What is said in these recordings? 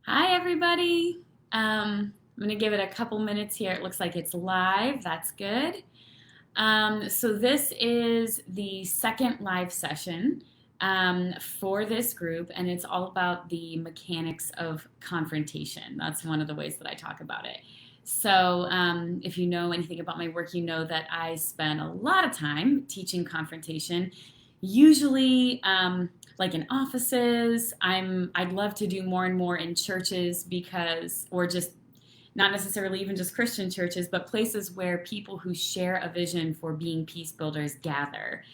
Hi, everybody. I'm going to give it a couple minutes here. It looks like it's live. That's good. So this is the second live session for this group, and it's all about the mechanics of confrontation. That's one of the ways that I talk about it. So if you know anything about my work, you know that I spend a lot of time teaching confrontation, usually like in offices. I'd love to do more and more in churches because, or just not necessarily even just Christian churches, but places where people who share a vision for being peace builders gather.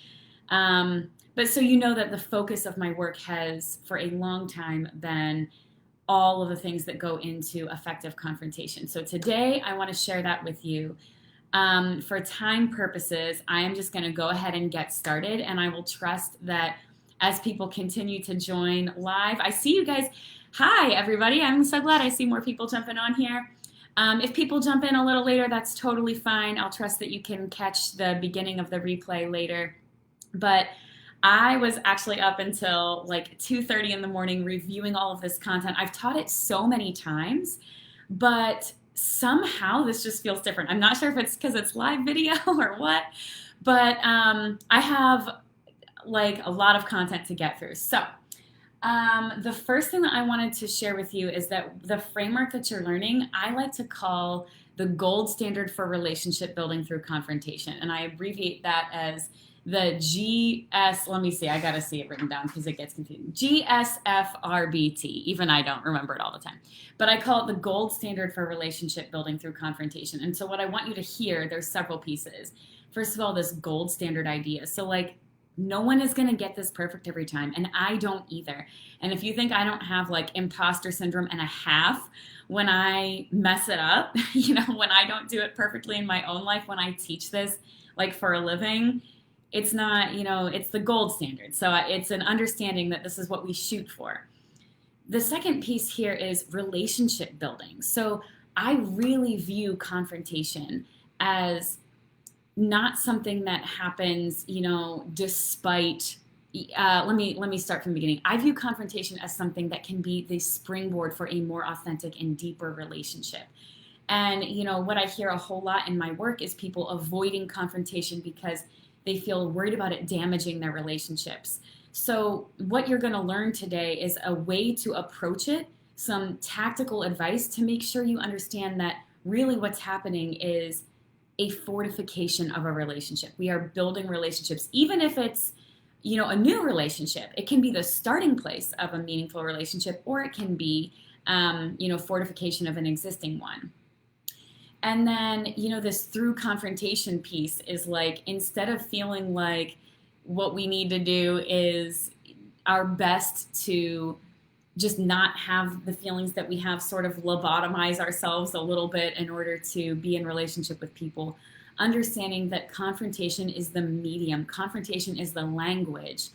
But so you know that the focus of my work has for a long time been all of the things that go into effective confrontation. So today I want to share that with you. For time purposes, I am just going to go ahead and get started, and I will trust that as people continue to join live, I see you guys. Hi, everybody. I'm so glad I see more people jumping on here. If people jump in a little later, that's totally fine. I'll trust that you can catch the beginning of the replay later. But I was actually up until like 2:30 in the morning reviewing all of this content. I've taught it so many times, but somehow this just feels different. I'm not sure if it's because it's live video or what, but I have like a lot of content to get through. So the first thing that I wanted to share with you is that the framework that you're learning, I like to call the gold standard for relationship building through confrontation. And I abbreviate that as the let me see, I got to see it written down because it gets confusing. GSFRBT. Even I don't remember it all the time. But I call it the gold standard for relationship building through confrontation. And so what I want you to hear, there's several pieces. First of all, this gold standard idea. So like, no one is going to get this perfect every time, and I don't either. And if you think I don't have like imposter syndrome and a half when I mess it up, when I don't do it perfectly in my own life, when I teach this like for a living, it's not, it's the gold standard. So it's an understanding that this is what we shoot for. The second piece here is relationship building. So I really view confrontation as not something that happens, despite. Let me start from the beginning. I view confrontation as something that can be the springboard for a more authentic and deeper relationship. And what I hear a whole lot in my work is people avoiding confrontation because they feel worried about it damaging their relationships. So what you're going to learn today is a way to approach it, some tactical advice to make sure you understand that really what's happening is a fortification of a relationship. We are building relationships, even if it's, a new relationship. It can be the starting place of a meaningful relationship, or it can be, fortification of an existing one. And then, this through confrontation piece is like, instead of feeling like what we need to do is our best to just not have the feelings that we have, sort of lobotomize ourselves a little bit in order to be in relationship with people, understanding that confrontation is the medium, confrontation is the language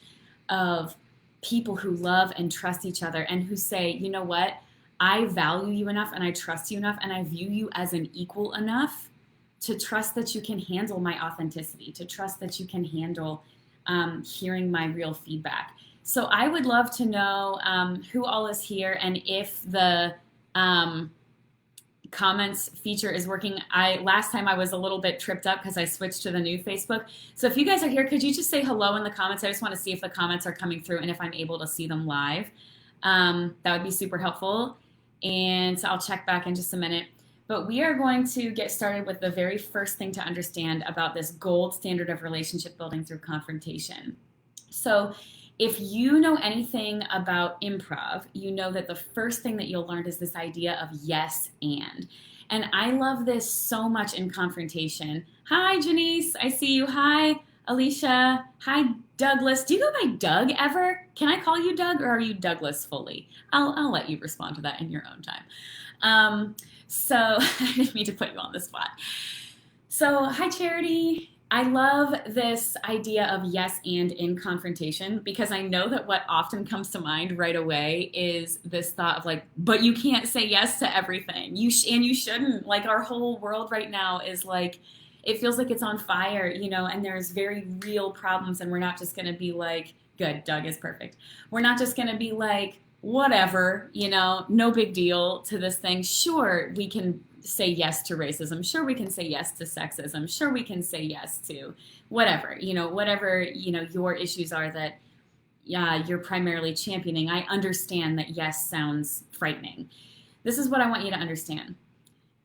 of people who love and trust each other and who say, you know what, I value you enough and I trust you enough and I view you as an equal enough to trust that you can handle my authenticity, to trust that you can handle hearing my real feedback. So I would love to know who all is here, and if the comments feature is working. Last time I was a little bit tripped up because I switched to the new Facebook. So if you guys are here, could you just say hello in the comments? I just want to see if the comments are coming through and if I'm able to see them live. That would be super helpful. And so I'll check back in just a minute. But we are going to get started with the very first thing to understand about this gold standard of relationship building through confrontation. So if you know anything about improv, you know that the first thing that you'll learn is this idea of yes and. And I love this so much in confrontation. Hi, Janice. I see you. Hi, Alicia. Hi, Douglas. Do you go by Doug ever? Can I call you Doug, or are you Douglas fully? I'll let you respond to that in your own time. So I didn't mean to put you on the spot. So hi, Charity. I love this idea of yes and in confrontation, because I know that what often comes to mind right away is this thought of like, but you can't say yes to everything. You shouldn't. Like, our whole world right now is like, it feels like it's on fire, and there's very real problems, and we're not just going to be like, good, Doug is perfect. We're not just going to be like, whatever, no big deal to this thing. Sure, we can say yes to racism. Sure, we can say yes to sexism. Sure, we can say yes to whatever, your issues are that you're primarily championing. I understand that yes sounds frightening. This is what I want you to understand.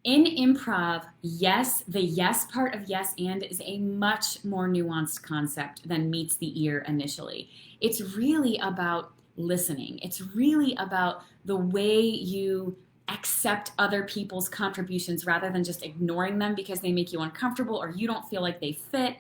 In improv, yes, the yes part of yes and is a much more nuanced concept than meets the ear initially. It's really about listening. It's really about the way you accept other people's contributions rather than just ignoring them because they make you uncomfortable or you don't feel like they fit.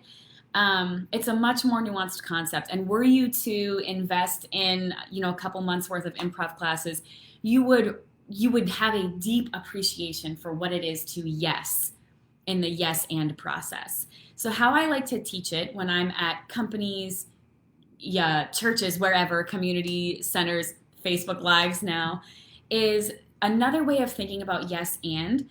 It's a much more nuanced concept. And were you to invest in, a couple months worth of improv classes, you would have a deep appreciation for what it is to yes in the yes and process. So how I like to teach it when I'm at companies, churches, wherever, community centers, Facebook Lives now, is another way of thinking about yes and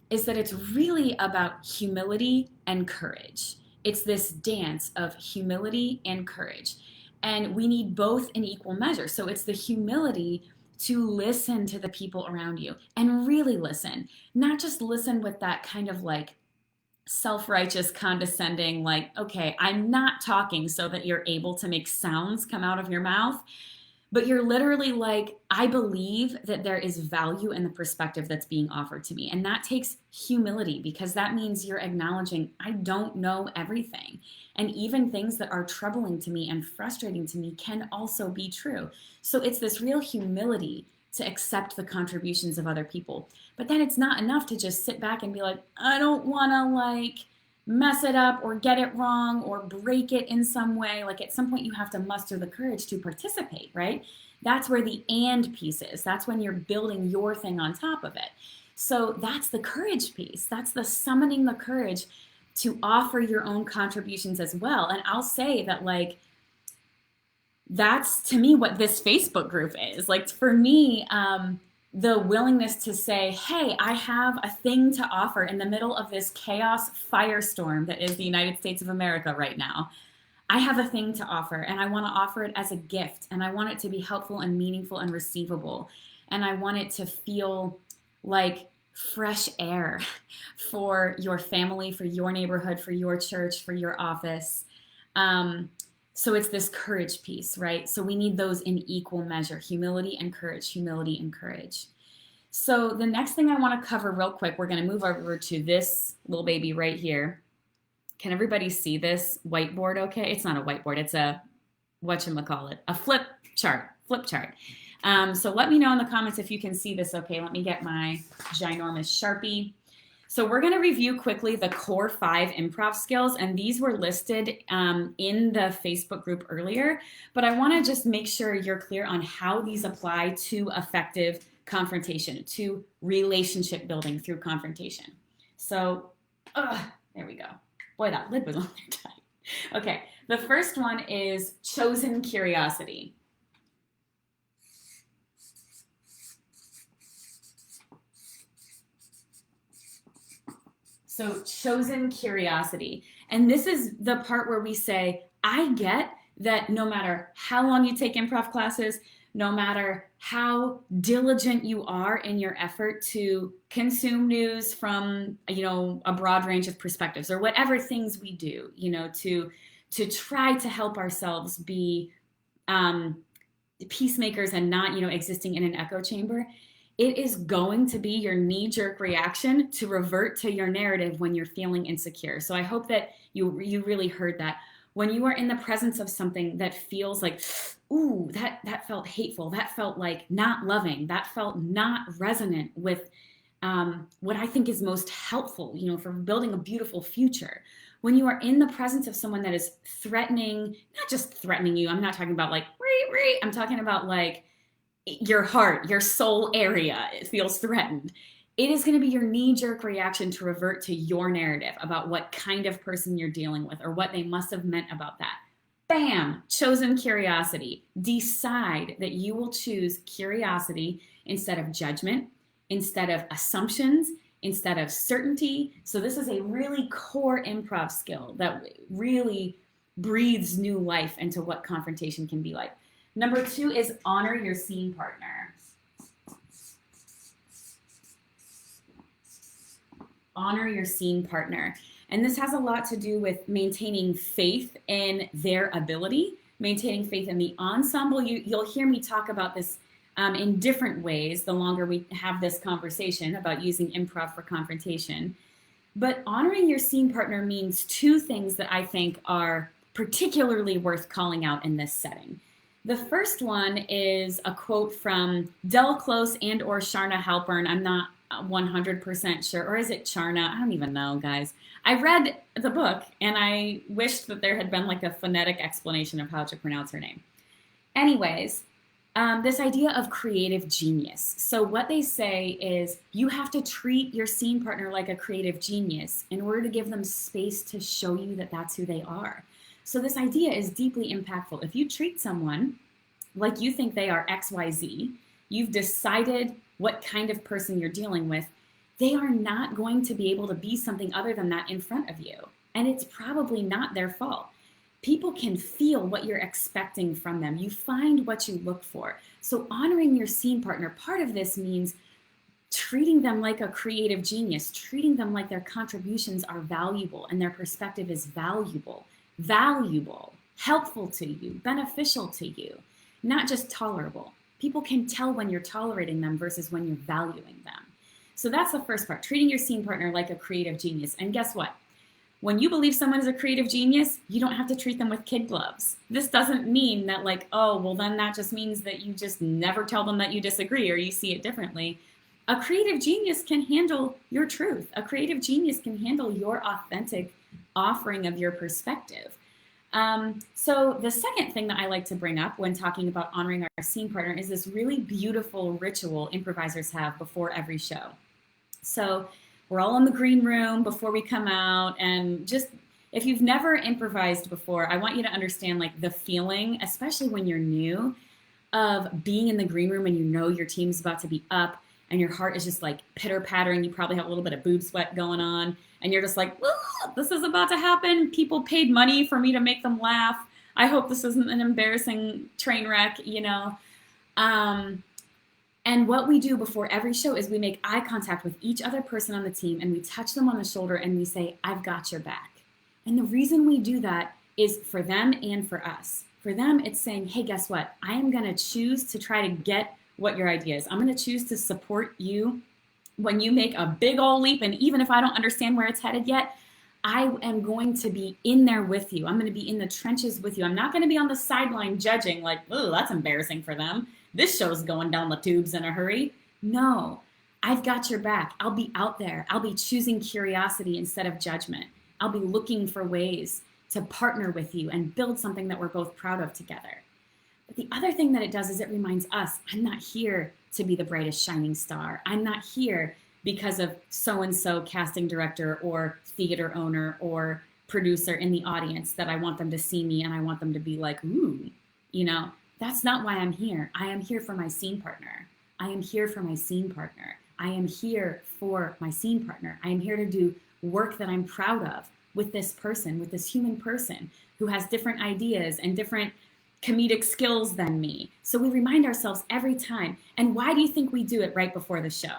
is that it's really about humility and courage. It's this dance of humility and courage. And we need both in equal measure. So it's the humility to listen to the people around you and really listen, not just listen with that kind of like self-righteous, condescending, like, okay, I'm not talking so that you're able to make sounds come out of your mouth. But you're literally like, I believe that there is value in the perspective that's being offered to me. And that takes humility because that means you're acknowledging I don't know everything. And even things that are troubling to me and frustrating to me can also be true. So it's this real humility to accept the contributions of other people. But then it's not enough to just sit back and be like, I don't want to mess it up or get it wrong or break it in some way. Like at some point you have to muster the courage to participate, right? That's where the and piece is. That's when you're building your thing on top of it. So that's the courage piece. That's the summoning the courage to offer your own contributions as well. And I'll say that that's to me what this Facebook group is. Like for me, the willingness to say, hey, I have a thing to offer in the middle of this chaos firestorm that is the United States of America right now. I have a thing to offer and I want to offer it as a gift and I want it to be helpful and meaningful and receivable. And I want it to feel like fresh air for your family, for your neighborhood, for your church, for your office. So it's this courage piece, right? So we need those in equal measure, humility and courage, humility and courage. So the next thing I want to cover real quick, we're going to move over to this little baby right here. Can everybody see this whiteboard okay? It's not a whiteboard, it's a, whatchamacallit, a flip chart. So let me know in the comments if you can see this okay. Let me get my ginormous Sharpie. So we're going to review quickly the core 5 improv skills, and these were listed in the Facebook group earlier, but I want to just make sure you're clear on how these apply to effective confrontation, to relationship building through confrontation. So, there we go. Boy, that lid was on there tight. Okay, the first one is chosen curiosity. So chosen curiosity. And this is the part where we say, I get that no matter how long you take improv classes, no matter how diligent you are in your effort to consume news from, a broad range of perspectives or whatever things we do, to try to help ourselves be peacemakers and not, existing in an echo chamber. It is going to be your knee-jerk reaction to revert to your narrative when you're feeling insecure. So I hope that you really heard that. When you are in the presence of something that feels like, ooh, that felt hateful, that felt like not loving, that felt not resonant with what I think is most helpful, for building a beautiful future. When you are in the presence of someone that is threatening, not just threatening you, I'm not talking about I'm talking about your heart, your soul area, it feels threatened. It is going to be your knee-jerk reaction to revert to your narrative about what kind of person you're dealing with or what they must have meant about that. Bam! Chosen curiosity. Decide that you will choose curiosity instead of judgment, instead of assumptions, instead of certainty. So this is a really core improv skill that really breathes new life into what confrontation can be like. Number 2 is honor your scene partner. Honor your scene partner. And this has a lot to do with maintaining faith in their ability, maintaining faith in the ensemble. You'll hear me talk about this in different ways the longer we have this conversation about using improv for confrontation. But honoring your scene partner means 2 things that I think are particularly worth calling out in this setting. The first one is a quote from Del Close and or Sharna Halpern. I'm not 100% sure, or is it Charna? I don't even know, guys. I read the book and I wished that there had been like a phonetic explanation of how to pronounce her name. Anyways, this idea of creative genius. So what they say is you have to treat your scene partner like a creative genius in order to give them space to show you that that's who they are. So this idea is deeply impactful. If you treat someone like you think they are XYZ, you've decided what kind of person you're dealing with, they are not going to be able to be something other than that in front of you. And it's probably not their fault. People can feel what you're expecting from them. You find what you look for. So honoring your scene partner, part of this means treating them like a creative genius, treating them like their contributions are valuable and their perspective is valuable, helpful to you, beneficial to you, not just tolerable. People can tell when you're tolerating them versus when you're valuing them. So that's the first part, treating your scene partner like a creative genius. And guess what? When you believe someone is a creative genius, you don't have to treat them with kid gloves. This doesn't mean that like, oh, well then that just means that you just never tell them that you disagree or you see it differently. A creative genius can handle your truth. A creative genius can handle your authentic offering of your perspective. So the second thing that I like to bring up when talking about honoring our scene partner is this really beautiful ritual improvisers have before every show. So we're all in the green room before we come out, and just if you've never improvised before, I want you to understand like the feeling, especially when you're new, of being in the green room and you know your team's about to be up and your heart is just like pitter-pattering. You probably have a little bit of boob sweat going on and you're just like, this is about to happen. People paid money for me to make them laugh. I hope this isn't an embarrassing train wreck, you know. And what we do before every show is we make eye contact with each other person on the team and we touch them on the shoulder and we say, I've got your back. And the reason we do that is for them and for us. For them, it's saying, hey, guess what? I am going to choose to try to get what your idea is. I'm going to choose to support you when you make a big old leap. And even if I don't understand where it's headed yet, I am going to be in there with you. I'm going to be in the trenches with you. I'm not going to be on the sideline judging like, oh, that's embarrassing for them. This show's going down the tubes in a hurry. No, I've got your back. I'll be out there. I'll be choosing curiosity instead of judgment. I'll be looking for ways to partner with you and build something that we're both proud of together. But the other thing that it does is it reminds us, I'm not here to be the brightest shining star. I'm not here because of so-and-so casting director or theater owner or producer in the audience that I want them to see me and I want them to be like, ooh, you know, that's not why I'm here. I am here for my scene partner. I am here for my scene partner. I am here for my scene partner. I am here to do work that I'm proud of with this person, with this human person who has different ideas and different comedic skills than me. So we remind ourselves every time. And why do you think we do it right before the show?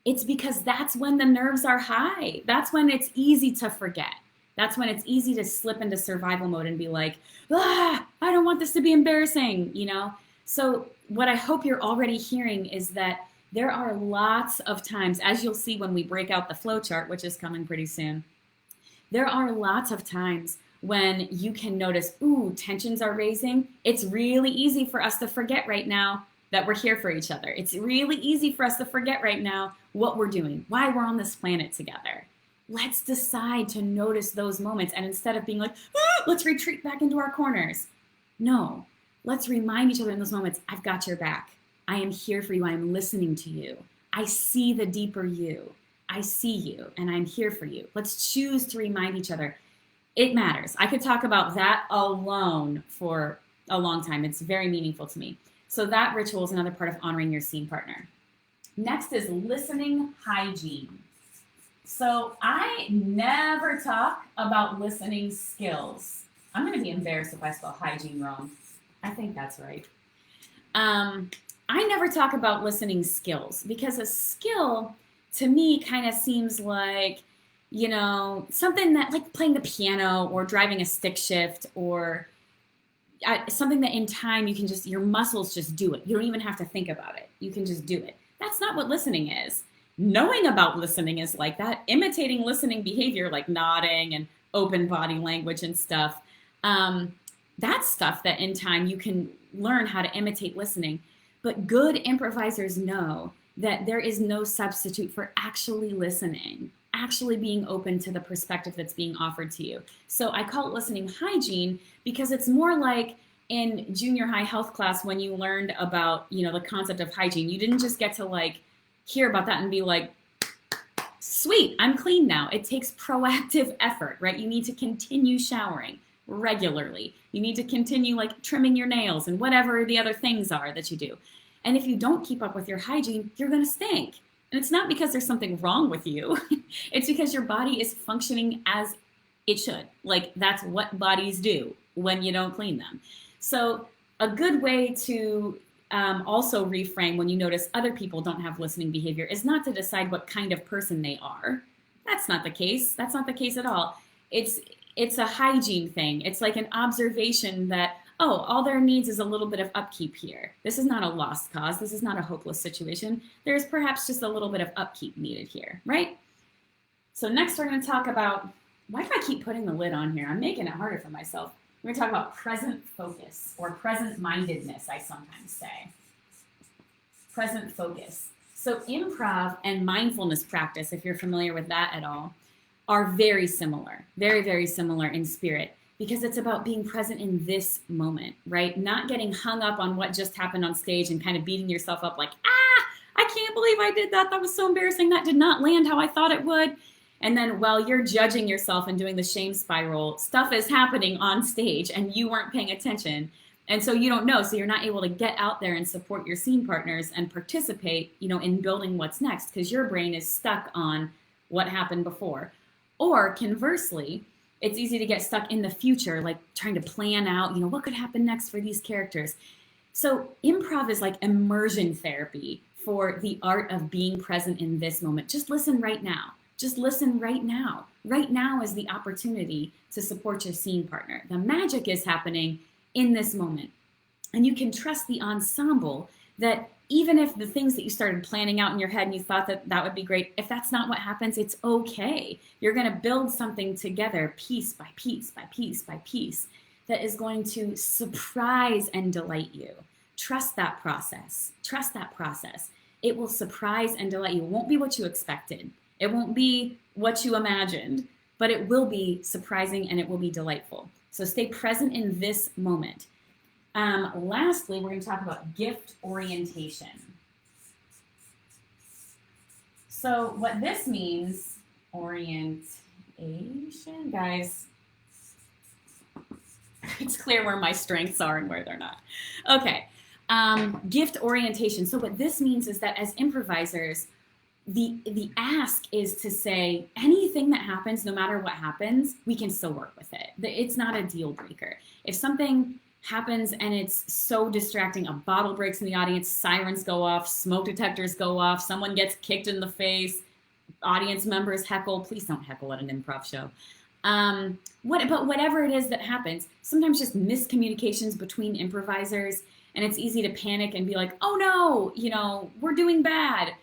It's because that's when the nerves are high. That's when it's easy to forget. That's when it's easy to slip into survival mode and be like, I don't want this to be embarrassing, you know? So what I hope you're already hearing is that there are lots of times, as you'll see when we break out the flow chart, which is coming pretty soon, there are lots of times when you can notice, ooh, tensions are raising. It's really easy for us to forget right now that we're here for each other. It's really easy for us to forget right now what we're doing, why we're on this planet together. Let's decide to notice those moments. And instead of being like, let's retreat back into our corners. No, let's remind each other in those moments, I've got your back. I am here for you. I am listening to you. I see the deeper you. I see you and I'm here for you. Let's choose to remind each other. It matters. I could talk about that alone for a long time. It's very meaningful to me. So that ritual is another part of honoring your scene partner. Next is listening hygiene. So I never talk about listening skills. I'm going to be embarrassed if I spell hygiene wrong. I think that's right. I never talk about listening skills because a skill to me kind of seems like, something that like playing the piano or driving a stick shift or something that in time you can just, your muscles just do it. You don't even have to think about it. You can just do it. That's not what listening is. Knowing about listening is like that. Imitating listening behavior like nodding and open body language and stuff. That's stuff that in time you can learn how to imitate listening. But good improvisers know that there is no substitute for actually listening, actually being open to the perspective that's being offered to you. So I call it listening hygiene because it's more like in junior high health class when you learned about, the concept of hygiene. You didn't just get to like hear about that and be like, sweet, I'm clean now. It takes proactive effort, right? You need to continue showering regularly. You need to continue like trimming your nails and whatever the other things are that you do. And if you don't keep up with your hygiene, you're going to stink. And it's not because there's something wrong with you. It's because your body is functioning as it should. Like that's what bodies do when you don't clean them. So a good way to also reframe when you notice other people don't have listening behavior is not to decide what kind of person they are. That's not the case. That's not the case at all. It's a hygiene thing. It's like an observation that, oh, all there needs is a little bit of upkeep here. This is not a lost cause. This is not a hopeless situation. There's perhaps just a little bit of upkeep needed here, right? So next we're going to talk about, why do I keep putting the lid on here? I'm making it harder for myself. We're going to talk about present focus or present mindedness, I sometimes say. Present focus. So improv and mindfulness practice, if you're familiar with that at all, are very similar, very, very similar in spirit, because it's about being present in this moment, right? Not getting hung up on what just happened on stage and kind of beating yourself up like, I can't believe I did that. That was so embarrassing. That did not land how I thought it would. And then while you're judging yourself and doing the shame spiral, stuff is happening on stage and you weren't paying attention. And so you don't know. So you're not able to get out there and support your scene partners and participate, in building what's next because your brain is stuck on what happened before. Or conversely, it's easy to get stuck in the future, like trying to plan out, what could happen next for these characters. So improv is like immersion therapy for the art of being present in this moment. Just listen right now. Just listen right now. Right now is the opportunity to support your scene partner. The magic is happening in this moment. And you can trust the ensemble that even if the things that you started planning out in your head and you thought that would be great, if that's not what happens, it's okay. You're going to build something together piece by piece by piece by piece that is going to surprise and delight you. Trust that process. Trust that process. It will surprise and delight you. It won't be what you expected. It won't be what you imagined, but it will be surprising and it will be delightful. So stay present in this moment. Lastly, we're going to talk about gift orientation. So what this means, orientation, guys, it's clear where my strengths are and where they're not. Okay, gift orientation. So what this means is that as improvisers, the ask is to say anything that happens, no matter what happens, we can still work with it. It's not a deal breaker. If something happens and it's so distracting, a bottle breaks in the audience, sirens go off, smoke detectors go off, someone gets kicked in the face, audience members heckle. Please don't heckle at an improv show. But whatever it is that happens, sometimes just miscommunications between improvisers, and it's easy to panic and be like, oh no, we're doing bad.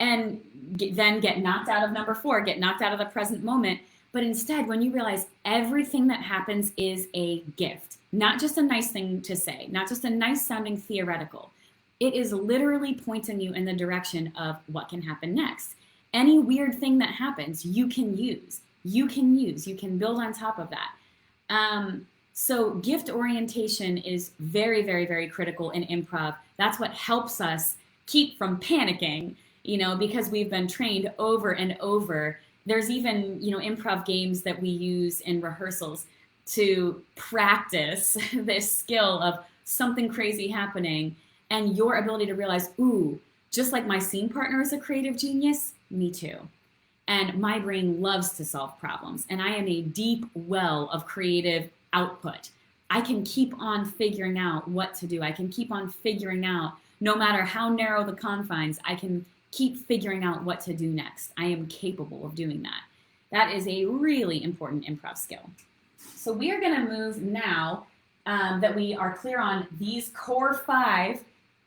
And then get knocked out of number 4, get knocked out of the present moment. But instead, when you realize everything that happens is a gift, not just a nice thing to say, not just a nice sounding theoretical, it is literally pointing you in the direction of what can happen next. Any weird thing that happens, you can use, you can build on top of that. So gift orientation is very, very, very critical in improv. That's what helps us keep from panicking, because we've been trained over and over. There's even, improv games that we use in rehearsals to practice this skill of something crazy happening and your ability to realize, ooh, just like my scene partner is a creative genius, me too. And my brain loves to solve problems. And I am a deep well of creative output. I can keep on figuring out what to do. I can keep on figuring out, no matter how narrow the confines, I can keep figuring out what to do next. I am capable of doing that. That is a really important improv skill. So we are going to move now that we are clear on these core 5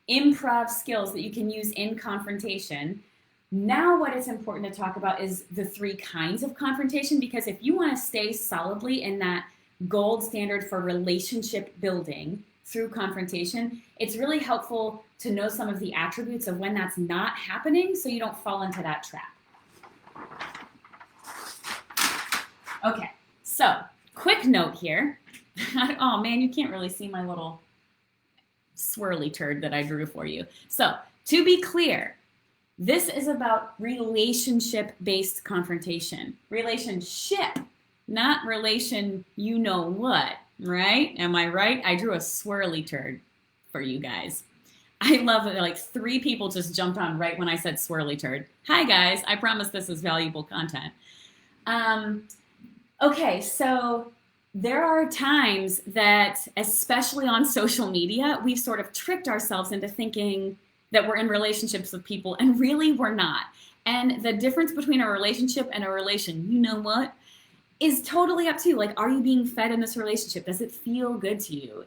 improv skills that you can use in confrontation. Now what is important to talk about is the 3 kinds of confrontation, because if you want to stay solidly in that gold standard for relationship building through confrontation, it's really helpful to know some of the attributes of when that's not happening so you don't fall into that trap. Okay, so quick note here. Oh man, you can't really see my little swirly turd that I drew for you. So to be clear, this is about relationship-based confrontation. Relationship, not relation you know what, right? Am I right? I drew a swirly turd for you guys. I love that like 3 people just jumped on right when I said swirly turd. Hi guys, I promise this is valuable content. Okay, so there are times that, especially on social media, we've sort of tricked ourselves into thinking that we're in relationships with people, and really we're not. And the difference between a relationship and a relation, you know what, is totally up to you. Like, are you being fed in this relationship? Does it feel good to you?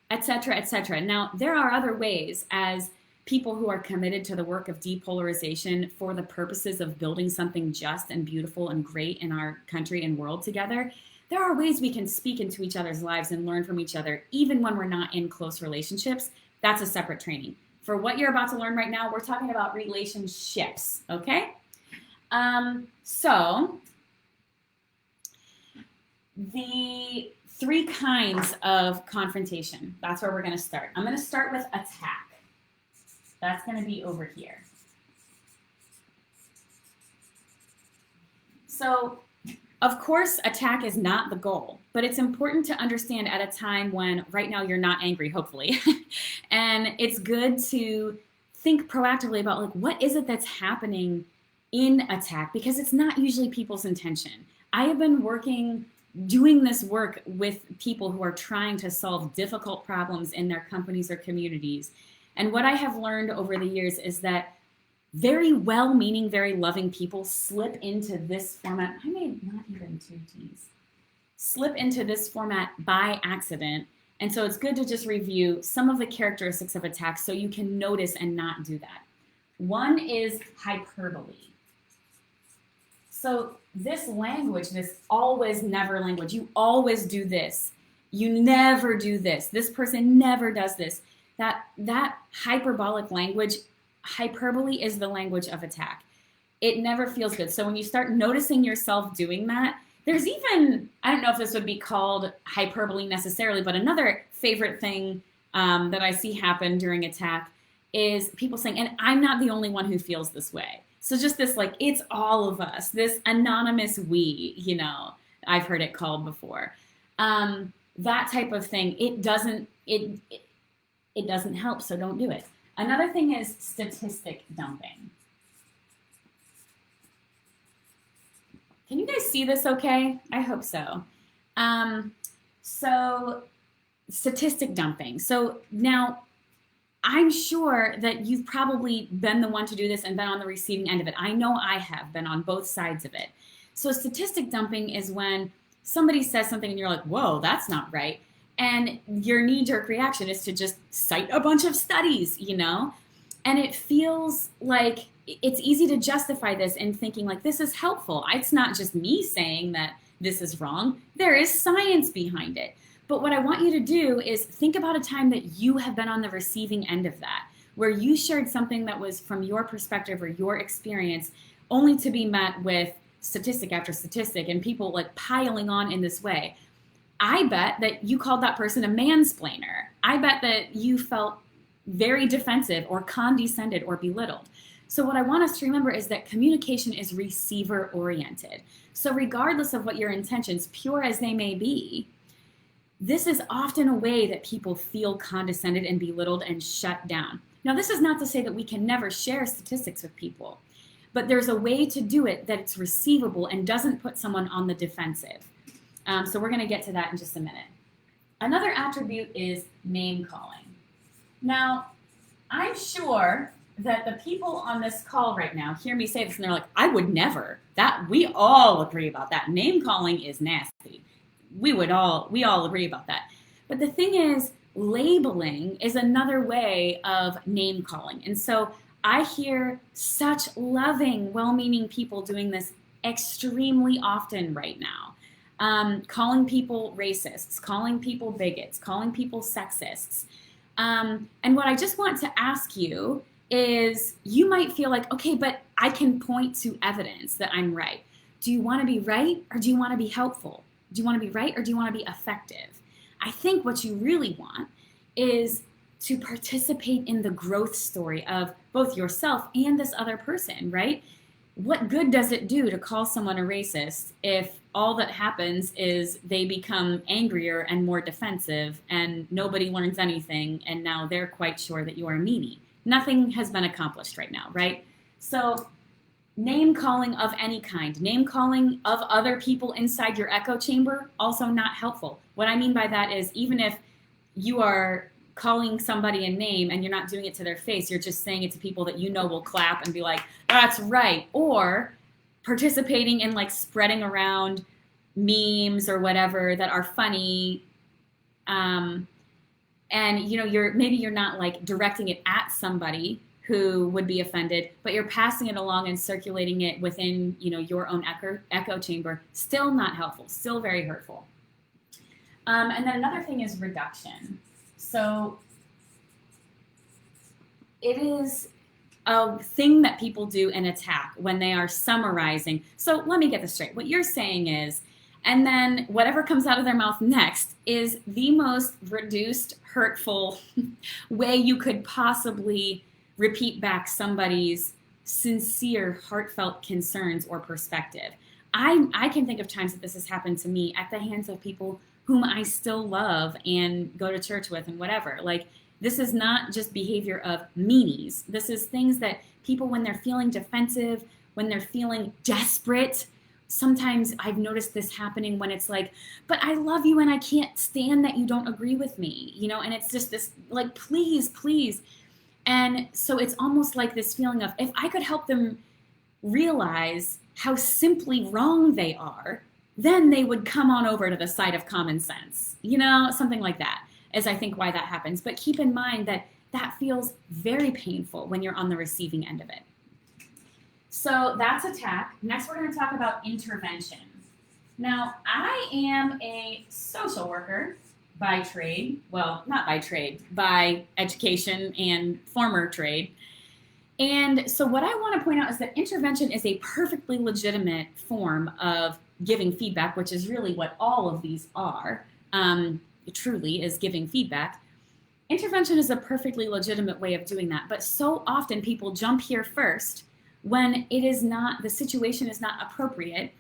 Et cetera, et cetera. Now, there are other ways as people who are committed to the work of depolarization for the purposes of building something just and beautiful and great in our country and world together. There are ways we can speak into each other's lives and learn from each other, even when we're not in close relationships. That's a separate training. For what you're about to learn right now, we're talking about relationships, okay? So the 3 kinds of confrontation, that's where we're going to start. I'm going to start with attack. That's going to be over here. So, of course, attack is not the goal, but it's important to understand at a time when right now you're not angry, hopefully. And it's good to think proactively about like, what is it that's happening in attack? Because it's not usually people's intention. I have been doing this work with people who are trying to solve difficult problems in their companies or communities. And what I have learned over the years is that very well-meaning, very loving people slip into this format. I made not even 2 T's. Slip into this format by accident. And so it's good to just review some of the characteristics of attack so you can notice and not do that. One is hyperbole. So this language, this always never language, you always do this. You never do this. This person never does this. That hyperbolic language, hyperbole is the language of attack. It never feels good. So when you start noticing yourself doing that, there's even, I don't know if this would be called hyperbole necessarily, but another favorite thing that I see happen during attack is people saying, and I'm not the only one who feels this way. So just this like, it's all of us, this anonymous we, you know, I've heard it called before. That type of thing, it doesn't help, so don't do it. Another thing is statistic dumping. Can you guys see this okay? I hope so. So statistic dumping. So now I'm sure that you've probably been the one to do this and been on the receiving end of it. I know I have been on both sides of it. So statistic dumping is when somebody says something and you're like, whoa, that's not right. And your knee-jerk reaction is to just cite a bunch of studies, you know? And it feels like it's easy to justify this and thinking like, this is helpful. It's not just me saying that this is wrong. There is science behind it. But what I want you to do is think about a time that you have been on the receiving end of that, where you shared something that was from your perspective or your experience, only to be met with statistic after statistic and people like piling on in this way. I bet that you called that person a mansplainer. I bet that you felt very defensive or condescended or belittled. So what I want us to remember is that communication is receiver oriented. So regardless of what your intentions, pure as they may be, this is often a way that people feel condescended and belittled and shut down. Now, this is not to say that we can never share statistics with people, but there's a way to do it that it's receivable and doesn't put someone on the defensive. So we're going to get to that in just a minute. Another attribute is name calling. Now, I'm sure that the people on this call right now hear me say this and they're like, I would never. That we all agree about that. Name calling is nasty. We all agree about that. But the thing is, labeling is another way of name calling. And so I hear such loving, well-meaning people doing this extremely often right now. Calling people racists, calling people bigots, calling people sexists. And what I just want to ask you is, you might feel like, okay, but I can point to evidence that I'm right. Do you want to be right, or do you want to be helpful? Do you want to be right, or do you want to be effective? I think what you really want is to participate in the growth story of both yourself and this other person, right? What good does it do to call someone a racist if all that happens is they become angrier and more defensive and nobody learns anything and now they're quite sure that you are a meanie? Nothing has been accomplished right now, right? So name calling of any kind, name calling of other people inside your echo chamber, also not helpful. What I mean by that is, even if you are calling somebody a name and you're not doing it to their face, you're just saying it to people that you know will clap and be like, that's right. Or participating in like spreading around memes or whatever that are funny. And you know, you're not like directing it at somebody who would be offended, but you're passing it along and circulating it within, you know, your own echo chamber. Still not helpful, still very hurtful. And then another thing is reduction. So it is a thing that people do in attack when they are summarizing. So let me get this straight. What you're saying is, and then whatever comes out of their mouth next is the most reduced, hurtful way you could possibly repeat back somebody's sincere, heartfelt concerns or perspective. I can think of times that this has happened to me at the hands of people whom I still love and go to church with and whatever. Like, this is not just behavior of meanies. This is things that people, when they're feeling defensive, when they're feeling desperate, sometimes I've noticed this happening when it's like, but I love you and I can't stand that you don't agree with me, you know, and it's just this like, please, please. And so it's almost like this feeling of, if I could help them realize how simply wrong they are, then they would come on over to the side of common sense, you know, something like that is, I think, why that happens. But keep in mind that that feels very painful when you're on the receiving end of it. So that's attack. Next, we're going to talk about intervention. Now, I am a social worker by trade. Well, not by trade, by education and former trade. And so what I want to point out is that intervention is a perfectly legitimate form of giving feedback, which is really what all of these are, truly is giving feedback. Intervention is a perfectly legitimate way of doing that. But so often people jump here first when it is not, the situation is not appropriate,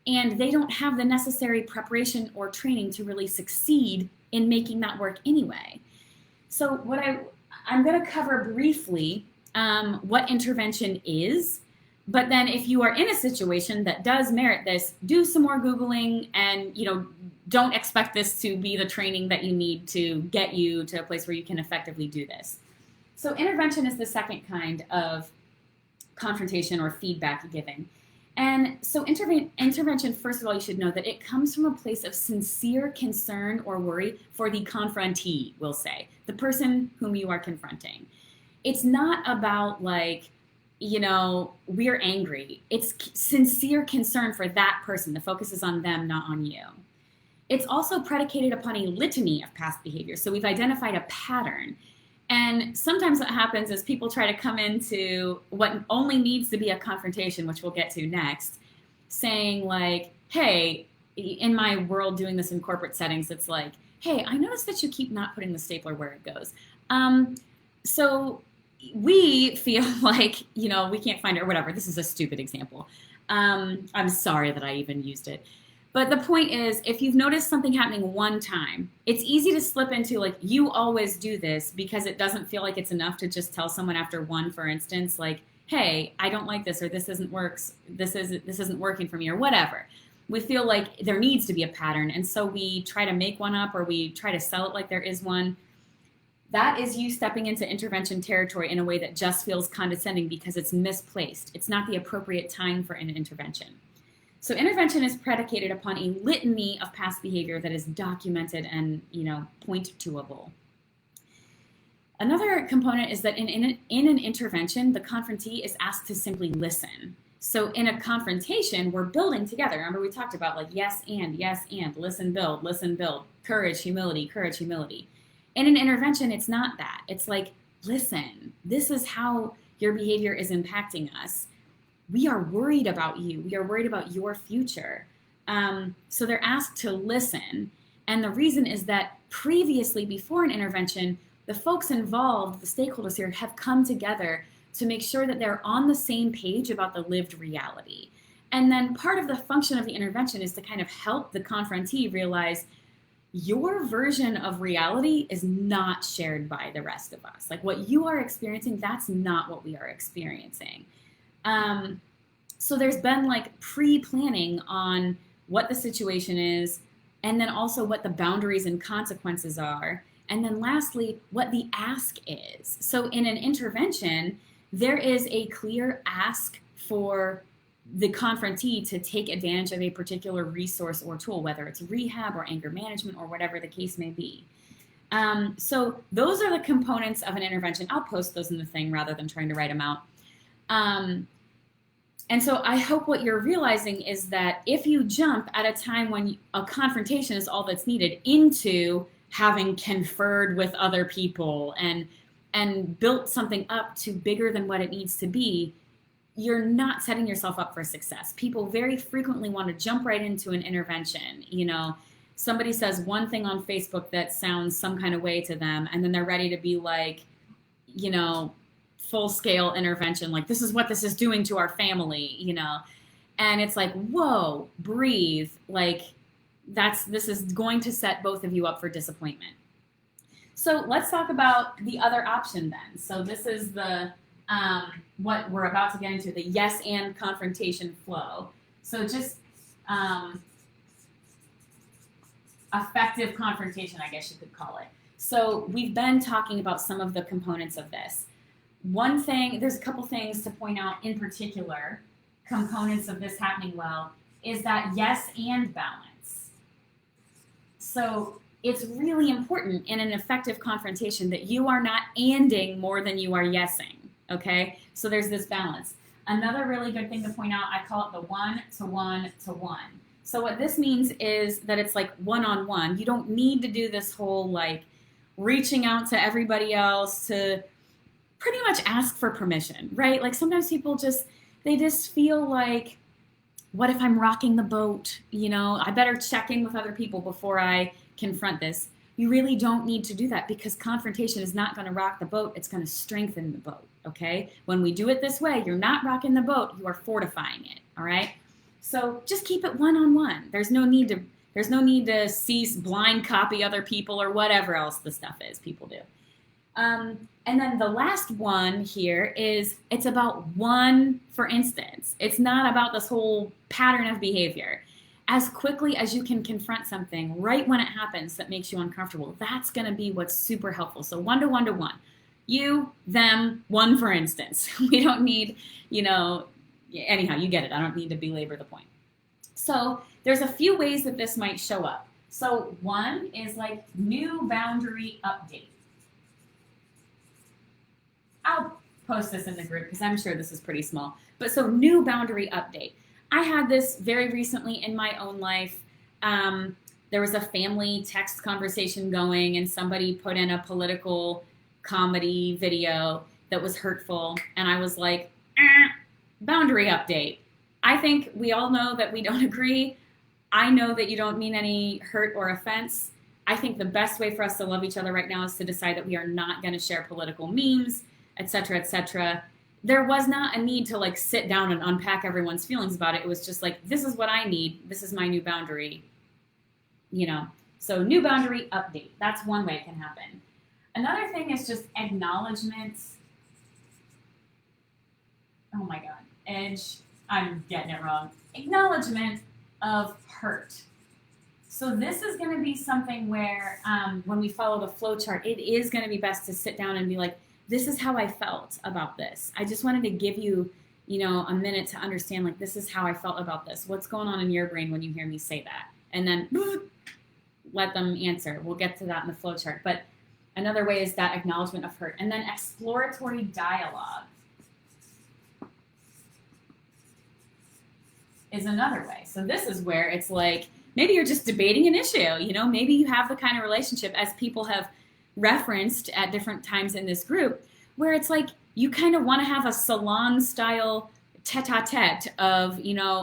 and they don't have the necessary preparation or training to really succeed in making that work anyway. So what I'm going to cover briefly what intervention is, but then if you are in a situation that does merit this, do some more Googling, and, you know, don't expect this to be the training that you need to get you to a place where you can effectively do this. So intervention is the second kind of confrontation or feedback giving. And so intervention, first of all, you should know that it comes from a place of sincere concern or worry for the confrontee, we'll say, the person whom you are confronting. It's not about like, you know, we're angry. It's sincere concern for that person. The focus is on them, not on you. It's also predicated upon a litany of past behavior. So we've identified a pattern. And sometimes what happens is people try to come into what only needs to be a confrontation, which we'll get to next, saying like, hey, in my world doing this in corporate settings, it's like, hey, I noticed that you keep not putting the stapler where it goes. So we feel like, you know, we can't find it or whatever. This is a stupid example. I'm sorry that I even used it. But the point is, if you've noticed something happening one time, it's easy to slip into like, you always do this, because it doesn't feel like it's enough to just tell someone after one, for instance, like, hey, I don't like this, or this isn't working for me, or whatever. we feel like there needs to be a pattern, and so we try to make one up or we try to sell it like there is one. That is you stepping into intervention territory in a way that just feels condescending because it's misplaced. It's not the appropriate time for an intervention. So intervention is predicated upon a litany of past behavior that is documented and, point-toable. Another component is that in an intervention, the confrontee is asked to simply listen. So in a confrontation, we're building together. Remember, we talked about yes, and, listen, build, courage, humility. In an intervention, it's not that. It's like, listen, this is how your behavior is impacting us. We are worried about you. We are worried about your future. So they're asked to listen. And the reason is that previously, before an intervention, the folks involved, the stakeholders here, have come together to make sure that they're on the same page about the lived reality. And then part of the function of the intervention is to kind of help the confrontee realize your version of reality is not shared by the rest of us. Like what you are experiencing, that's not what we are experiencing. So there's been pre-planning on what the situation is, and then also what the boundaries and consequences are. And then lastly, what the ask is. So in an intervention, there is a clear ask for the confrontee to take advantage of a particular resource or tool, whether it's rehab or anger management or whatever the case may be. So those are the components of an intervention. I'll post those in the thing rather than trying to write them out. And so I hope what you're realizing is that if you jump at a time when a confrontation is all that's needed into having conferred with other people and built something up to bigger than what it needs to be, you're not setting yourself up for success. People very frequently want to jump right into an intervention. Somebody says one thing on Facebook that sounds some kind of way to them, and then they're ready to be full-scale intervention, like this is what this is doing to our family, and it's like, whoa, breathe, this is going to set both of you up for disappointment. So let's talk about the other option then. So this is the what we're about to get into, the yes and confrontation flow. So just effective confrontation, I guess you could call it. So we've been talking about some of the components of this. One thing, there's a couple things to point out in particular, components of this happening well, is that yes and balance. So it's really important in an effective confrontation that you are not anding more than you are yesing, okay? So there's this balance. Another really good thing to point out, I call it the 1-to-1-to-1. So what this means is that it's like one-on-one. You don't need to do this whole reaching out to everybody else to pretty much ask for permission, right? Sometimes people they just feel like, what if I'm rocking the boat? I better check in with other people before I confront this. You really don't need to do that, because confrontation is not going to rock the boat. It's going to strengthen the boat, okay? When we do it this way, you're not rocking the boat. You are fortifying it, all right? So just keep it one-on-one. There's no need to cease blind copy other people or whatever else the stuff is people do. And then the last one here is it's about one, for instance. It's not about this whole pattern of behavior. As quickly as you can confront something right when it happens that makes you uncomfortable, that's going to be what's super helpful. So 1-to-1-to-1. You, them, one, for instance. We don't need, anyhow, you get it. I don't need to belabor the point. So there's a few ways that this might show up. So one is new boundary update. I'll post this in the group because I'm sure this is pretty small. But so new boundary update. I had this very recently in my own life. There was a family text conversation going and somebody put in a political comedy video that was hurtful. And I was like, boundary update. I think we all know that we don't agree. I know that you don't mean any hurt or offense. I think the best way for us to love each other right now is to decide that we are not going to share political memes, etc., etc. There was not a need to sit down and unpack everyone's feelings about it. It was just this is what I need. This is my new boundary. So new boundary update. That's one way it can happen. Another thing is just acknowledgement. Oh my God. I'm getting it wrong. Acknowledgement of Hurt. So this is going to be something where when we follow the flow chart, it is going to be best to sit down and be like, this is how I felt about this. I just wanted to give you, a minute to understand, like, this is how I felt about this. What's going on in your brain when you hear me say that? And then let them answer. We'll get to that in the flow chart. But another way is that acknowledgement of hurt. And then exploratory dialogue is another way. So this is where it's like, maybe you're just debating an issue, maybe you have the kind of relationship, as people have referenced at different times in this group, where it's like you kind of want to have a salon style tete-a-tete of,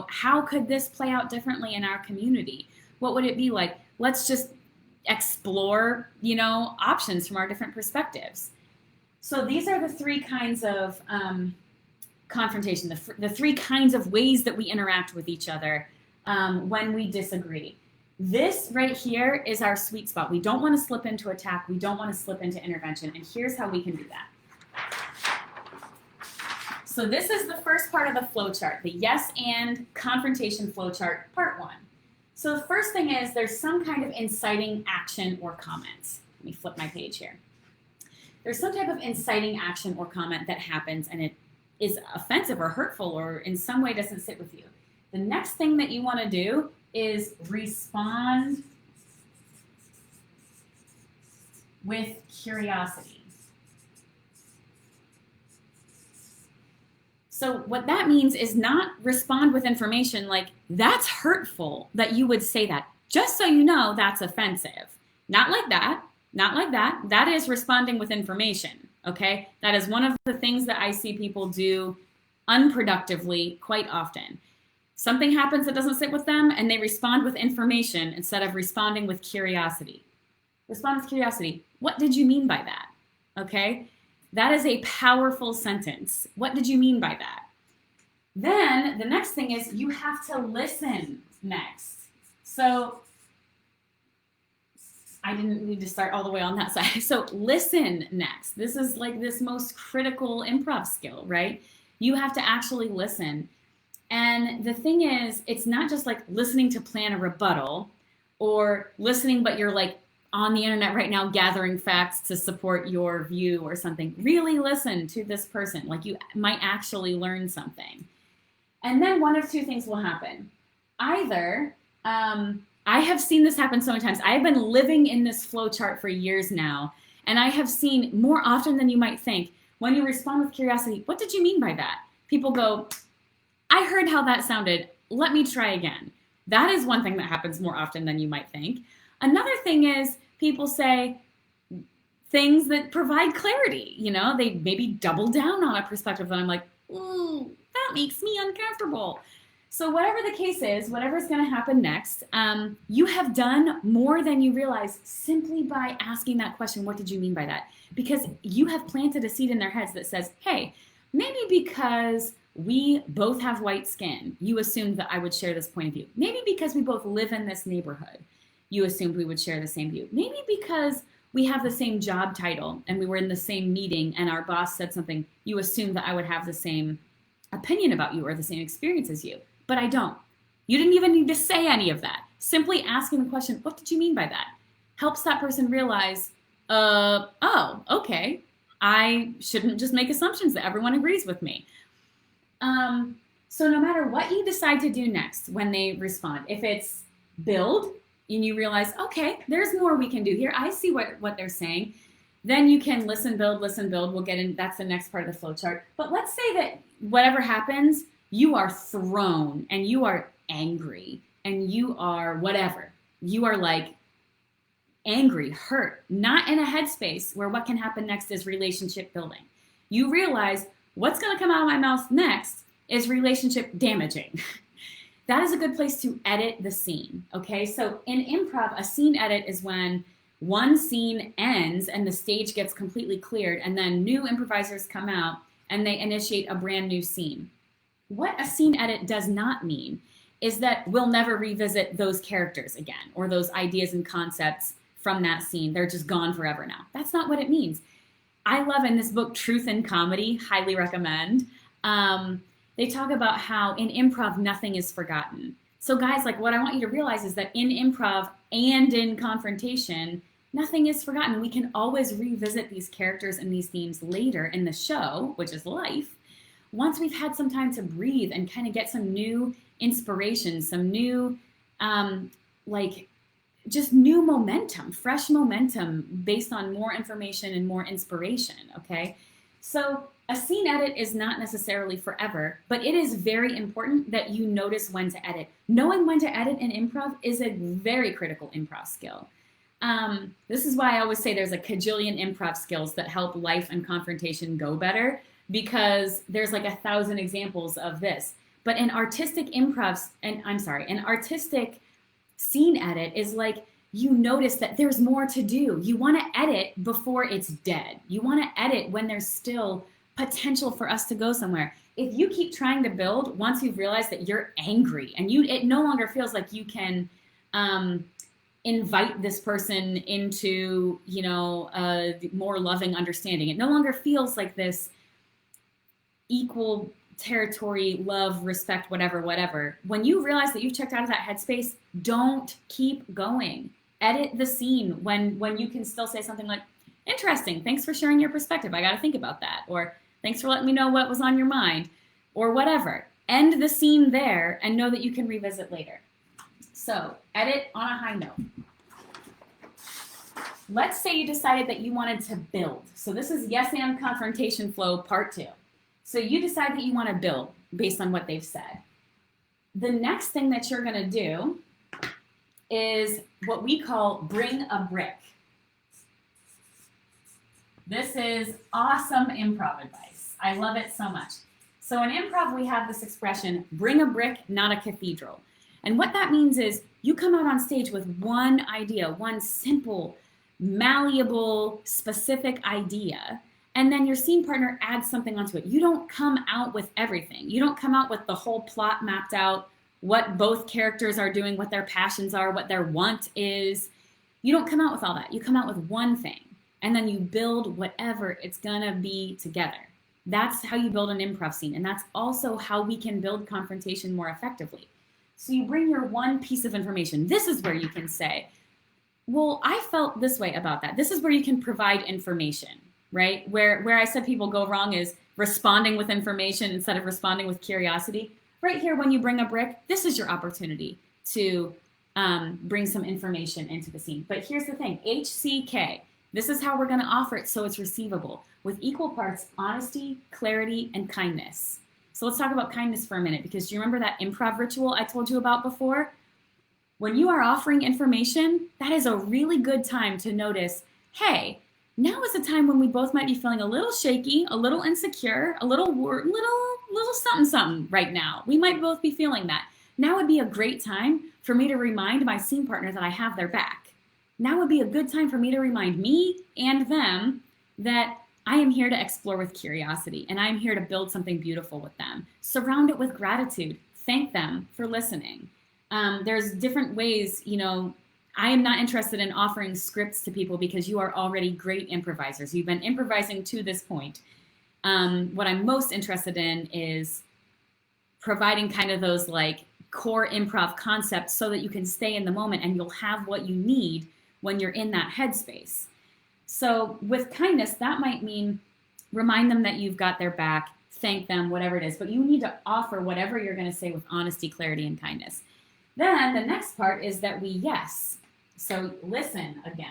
how could this play out differently in our community? What would it be like? Let's just explore, options from our different perspectives. So these are the three kinds of confrontation, the three kinds of ways that we interact with each other when we disagree. This right here is our sweet spot. We don't want to slip into attack. We don't want to slip into intervention. And here's how we can do that. So this is the first part of the flow chart, the yes and confrontation flow chart, part 1. So the first thing is there's some kind of inciting action or comment. Let me flip my page here. There's some type of inciting action or comment that happens, and it is offensive or hurtful or in some way doesn't sit with you. The next thing that you want to do is respond with curiosity. So what that means is not respond with information like, that's hurtful that you would say that. Just so you know, that's offensive. Not like that. Not like that. That is responding with information, okay? That is one of the things that I see people do unproductively quite often. Something happens that doesn't sit with them, and they respond with information instead of responding with curiosity. Respond with curiosity. What did you mean by that? Okay? That is a powerful sentence. What did you mean by that? Then the next thing is you have to listen next. So I didn't need to start all the way on that side. So listen next. This is like this most critical improv skill, right? You have to actually listen. And the thing is, it's not just like listening to plan a rebuttal or listening, but you're like on the internet right now gathering facts to support your view or something. Really listen to this person. Like you might actually learn something. And then one of two things will happen. Either, I have seen this happen so many times. I've been living in this flow chart for years now. And I have seen more often than you might think, when you respond with curiosity, what did you mean by that? People go, I heard how that sounded. Let me try again. That is one thing that happens more often than you might think. Another thing is people say things that provide clarity. They maybe double down on a perspective that I'm like, ooh, that makes me uncomfortable. So whatever the case is, whatever's going to happen next, you have done more than you realize simply by asking that question, what did you mean by that? Because you have planted a seed in their heads that says, hey, maybe because we both have white skin, you assumed that I would share this point of view. Maybe because we both live in this neighborhood, you assumed we would share the same view. Maybe because we have the same job title and we were in the same meeting and our boss said something, you assumed that I would have the same opinion about you or the same experience as you. But I don't. You didn't even need to say any of that. Simply asking the question, what did you mean by that? Helps that person realize, oh, okay, I shouldn't just make assumptions that everyone agrees with me. So no matter what you decide to do next when they respond, if it's build and you realize, okay, there's more we can do here. I see what they're saying. Then you can listen, build. We'll get in. That's the next part of the flow chart. But let's say that whatever happens, you are thrown and you are angry and you are whatever. You are like angry, hurt, not in a headspace where what can happen next is relationship building. You realize what's going to come out of my mouth next is relationship damaging. That is a good place to edit the scene, okay? So in improv, a scene edit is when one scene ends and the stage gets completely cleared and then new improvisers come out and they initiate a brand new scene. What a scene edit does not mean is that we'll never revisit those characters again or those ideas and concepts from that scene. They're just gone forever now. That's not what it means. I love in this book, Truth in Comedy, highly recommend. They talk about how in improv, nothing is forgotten. So guys, like what I want you to realize is that in improv and in confrontation, nothing is forgotten. We can always revisit these characters and these themes later in the show, which is life, once we've had some time to breathe and kind of get some new inspiration, some new, just new momentum, fresh momentum based on more information and more inspiration, okay? So a scene edit is not necessarily forever, but it is very important that you notice when to edit. Knowing when to edit in improv is a very critical improv skill. This is why I always say there's a cajillion improv skills that help life and confrontation go better, because there's like 1,000 examples of this. But an artistic an artistic scene edit is like, you notice that there's more to do. You want to edit before it's dead. You want to edit when there's still potential for us to go somewhere. If you keep trying to build, once you've realized that you're angry and it no longer feels like you can invite this person into, a more loving understanding. It no longer feels like this equal territory, love, respect, whatever. When you realize that you've checked out of that headspace, don't keep going. Edit the scene when you can still say something like, interesting, thanks for sharing your perspective. I got to think about that. Or thanks for letting me know what was on your mind, or whatever. End the scene there and know that you can revisit later. So edit on a high note. Let's say you decided that you wanted to build. So this is yes and confrontation flow part 2. So you decide that you want to build based on what they've said. The next thing that you're going to do is what we call bring a brick. This is awesome improv advice. I love it so much. So in improv, we have this expression, bring a brick, not a cathedral. And what that means is you come out on stage with one idea, one simple, malleable, specific idea, and then your scene partner adds something onto it. You don't come out with everything. You don't come out with the whole plot mapped out, what both characters are doing, what their passions are, what their want is. You don't come out with all that. You come out with one thing, and then you build whatever it's gonna be together. That's how you build an improv scene, and that's also how we can build confrontation more effectively. So you bring your one piece of information. This is where you can say, well, I felt this way about that. This is where you can provide information, right? Where I said people go wrong is responding with information instead of responding with curiosity. Right here, when you bring a brick, this is your opportunity to bring some information into the scene. But here's the thing, HCK, this is how we're gonna offer it so it's receivable, with equal parts honesty, clarity, and kindness. So let's talk about kindness for a minute, because do you remember that improv ritual I told you about before? When you are offering information, that is a really good time to notice, hey, now is a time when we both might be feeling a little shaky, a little insecure, a little something right now. We might both be feeling that. Now would be a great time for me to remind my scene partner that I have their back. Now would be a good time for me to remind me and them that I am here to explore with curiosity, and I'm here to build something beautiful with them. Surround it with gratitude. Thank them for listening. There's different ways, I am not interested in offering scripts to people because you are already great improvisers. You've been improvising to this point. What I'm most interested in is providing kind of those like core improv concepts so that you can stay in the moment and you'll have what you need when you're in that headspace. So with kindness, that might mean remind them that you've got their back, thank them, whatever it is, but you need to offer whatever you're going to say with honesty, clarity, and kindness. Then the next part is that we yes. So listen again.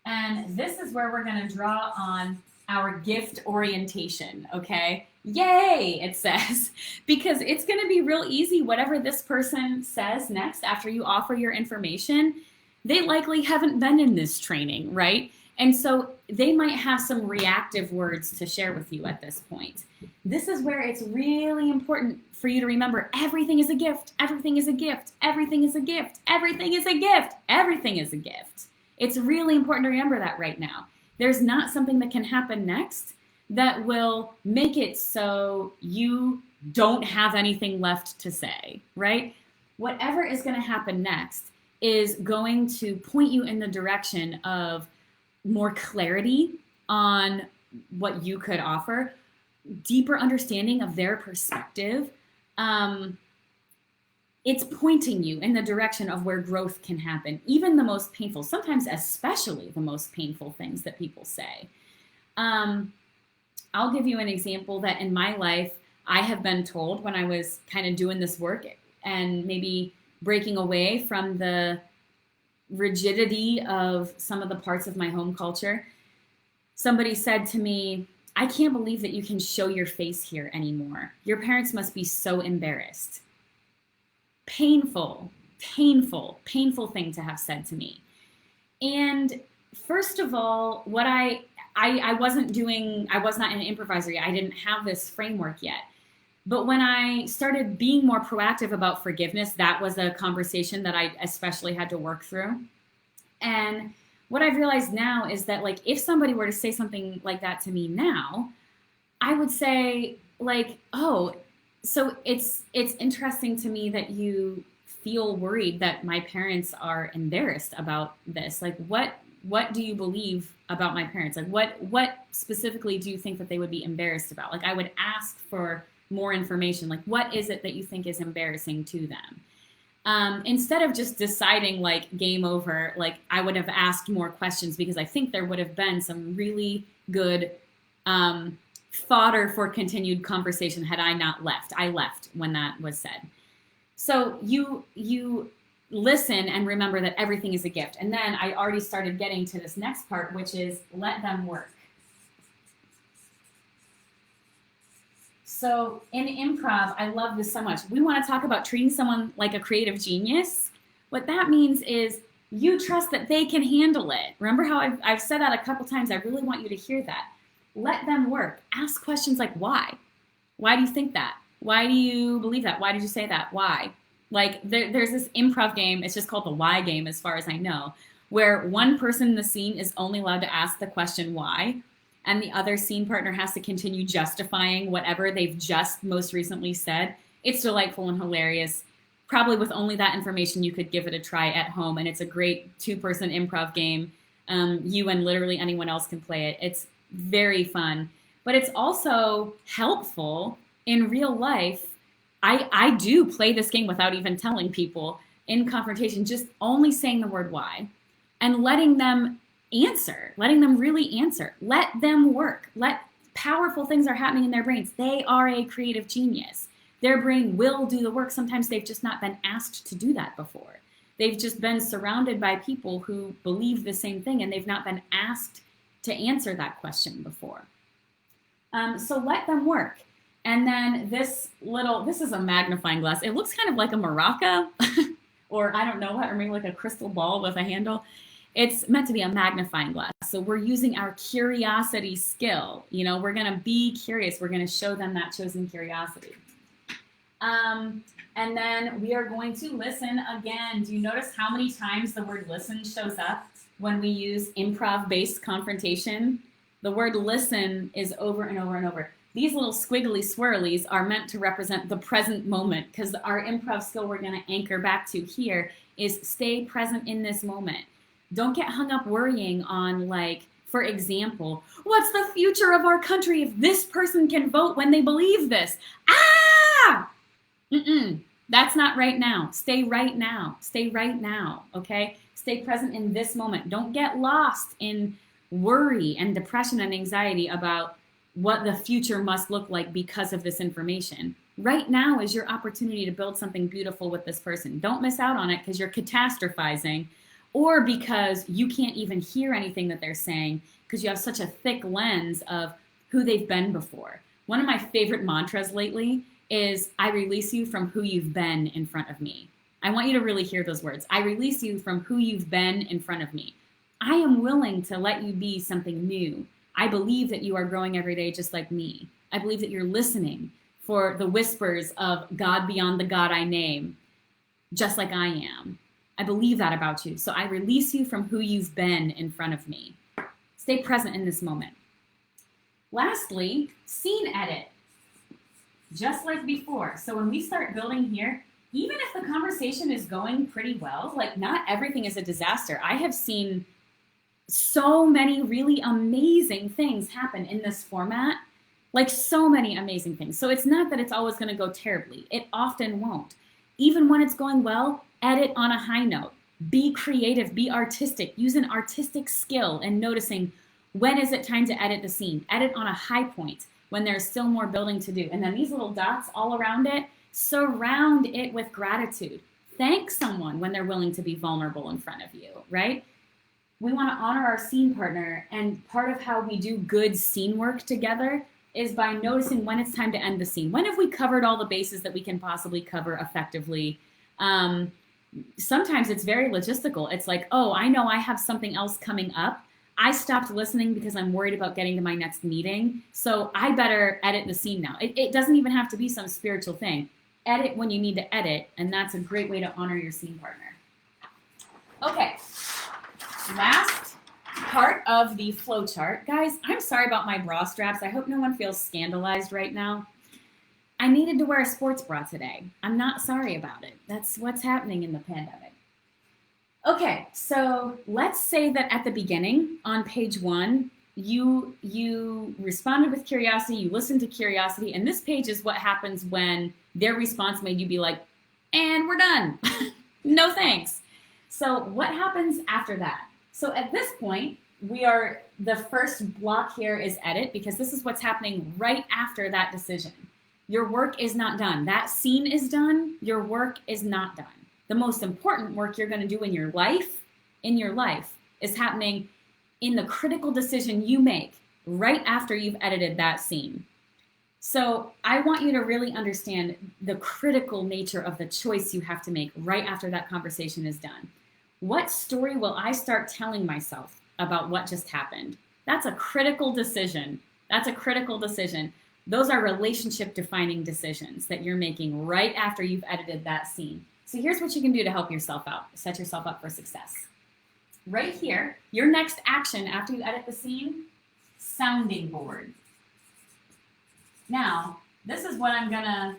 And this is where we're going to draw on our gift orientation, okay? Yay, it says, because it's going to be real easy. Whatever this person says next after you offer your information, they likely haven't been in this training, right? And so they might have some reactive words to share with you at this point. This is where it's really important for you to remember everything is a gift, everything is a gift, everything is a gift, everything is a gift, everything is a gift. It's really important to remember that right now. There's not something that can happen next that will make it so you don't have anything left to say, right? Whatever is going to happen next is going to point you in the direction of more clarity on what you could offer, it's pointing you in the direction of where growth can happen, even the most painful, sometimes especially the most painful things that people say. I'll give you an example that in my life, I have been told when I was kind of doing this work and maybe breaking away from the rigidity of some of the parts of my home culture. Somebody said to me, I can't believe that you can show your face here anymore. Your parents must be so embarrassed. Painful, painful, painful thing to have said to me. And first of all, what I was not an improviser yet. I didn't have this framework yet. But when I started being more proactive about forgiveness, that was a conversation that I especially had to work through. And what I've realized now is that, like, if somebody were to say something like that to me now, I would say, like, oh, so it's interesting to me that you feel worried that my parents are embarrassed about this. Like, what do you believe about my parents? Like, what specifically do you think that they would be embarrassed about? Like, I would ask for more information. Like, what is it that you think is embarrassing to them? Instead of just deciding like game over, like I would have asked more questions, because I think there would have been some really good fodder for continued conversation had I not left. I left when that was said. So you listen and remember that everything is a gift. And then I already started getting to this next part, which is let them work. So in improv, I love this so much. We want to talk about treating someone like a creative genius. What that means is you trust that they can handle it. Remember how I've said that a couple times. I really want you to hear that. Let them work. Ask questions like, why? Why do you think that? Why do you believe that? Why did you say that? Why? Like there's this improv game. It's just called the why game as far as I know, where one person in the scene is only allowed to ask the question why, and the other scene partner has to continue justifying whatever they've just most recently said. It's delightful and hilarious. Probably with only that information, you could give it a try at home, and it's a great 2-person improv game. You and literally anyone else can play it. It's very fun, but it's also helpful in real life. I do play this game without even telling people in confrontation, just only saying the word why and letting them answer, letting them really answer. Let them work. Powerful things are happening in their brains. They are a creative genius. Their brain will do the work. Sometimes they've just not been asked to do that before. They've just been surrounded by people who believe the same thing, and they've not been asked to answer that question before. So let them work. And then this is a magnifying glass. It looks kind of like a maraca or I don't know what, or maybe like a crystal ball with a handle. It's meant to be a magnifying glass. So we're using our curiosity skill. You know, we're going to be curious. We're going to show them that chosen curiosity. And then we are going to listen again. Do you notice how many times the word listen shows up when we use improv-based confrontation? The word listen is over and over and over. These little squiggly swirlies are meant to represent the present moment, because our improv skill we're going to anchor back to here is stay present in this moment. Don't get hung up worrying on, like, for example, what's the future of our country if this person can vote when they believe this? Ah! That's not right now. Stay right now. Stay right now, okay? Stay present in this moment. Don't get lost in worry and depression and anxiety about what the future must look like because of this information. Right now is your opportunity to build something beautiful with this person. Don't miss out on it because you're catastrophizing, or because you can't even hear anything that they're saying because you have such a thick lens of who they've been before. One of my favorite mantras lately is, I release you from who you've been in front of me. I want you to really hear those words. I release you from who you've been in front of me. I am willing to let you be something new. I believe that you are growing every day just like me. I believe that you're listening for the whispers of God beyond the God I name, just like I am. I believe that about you. So I release you from who you've been in front of me. Stay present in this moment. Lastly, scene edit. Just like before. So when we start building here, even if the conversation is going pretty well, like not everything is a disaster. I have seen so many really amazing things happen in this format, like so many amazing things. So it's not that it's always going to go terribly. It often won't. Even when it's going well, edit on a high note. Be creative, be artistic. Use an artistic skill in noticing when is it time to edit the scene. Edit on a high point when there's still more building to do. And then these little dots all around it, surround it with gratitude. Thank someone when they're willing to be vulnerable in front of you, right? We want to honor our scene partner, and part of how we do good scene work together is by noticing when it's time to end the scene. When have we covered all the bases that we can possibly cover effectively? Sometimes it's very logistical. It's like, oh, I know I have something else coming up. I stopped listening because I'm worried about getting to my next meeting, so I better edit the scene now. It doesn't even have to be some spiritual thing. Edit when you need to edit, and that's a great way to honor your scene partner. Okay, last part of the flow chart. Guys, I'm sorry about my bra straps. I hope no one feels scandalized right now. I needed to wear a sports bra today. I'm not sorry about it. That's what's happening in the pandemic. Okay, so let's say that at the beginning on page 1, you responded with curiosity, you listened to curiosity, and this page is what happens when their response made you be like, and we're done. No thanks. So what happens after that? So at this point, the first block here is edit, because this is what's happening right after that decision. Your work is not done. That scene is done. Your work is not done. The most important work you're going to do in your life is happening in the critical decision you make right after you've edited that scene. So I want you to really understand the critical nature of the choice you have to make right after that conversation is done. What story will I start telling myself about what just happened? That's a critical decision. Those are relationship defining decisions that you're making right after you've edited that scene. So here's what you can do to help yourself out, set yourself up for success. Right here, your next action after you edit the scene, sounding board. Now, this is what I'm gonna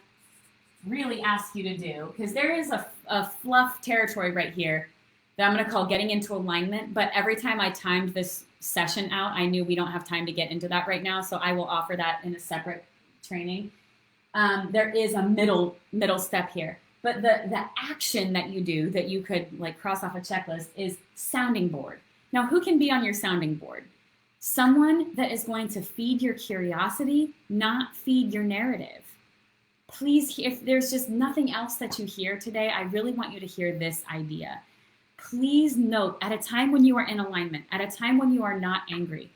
really ask you to do, because there is a fluff territory right here that I'm gonna call getting into alignment, but every time I timed this session out, I knew we don't have time to get into that right now, so I will offer that in a separate training. There is a middle step here. But the action that you do that you could like cross off a checklist is sounding board. Now, who can be on your sounding board? Someone that is going to feed your curiosity, not feed your narrative. Please, if there's just nothing else that you hear today, I really want you to hear this idea. Please note, at a time when you are in alignment, at a time when you are not angry,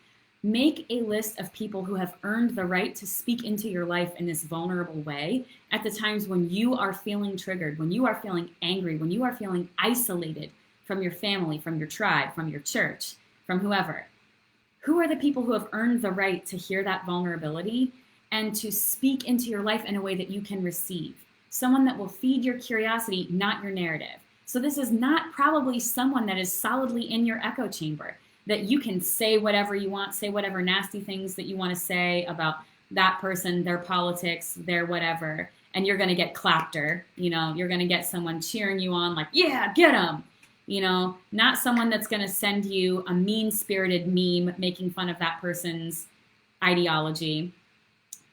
make a list of people who have earned the right to speak into your life in this vulnerable way at the times when you are feeling triggered, when you are feeling angry, when you are feeling isolated from your family, from your tribe, from your church, from whoever. Who are the people who have earned the right to hear that vulnerability and to speak into your life in a way that you can receive? Someone that will feed your curiosity, not your narrative. So this is not probably someone that is solidly in your echo chamber, that you can say whatever you want, say whatever nasty things that you want to say about that person, their politics, their whatever, and you're going to get clapter. You're going to get someone cheering you on like, yeah, get them. Not someone that's going to send you a mean-spirited meme making fun of that person's ideology.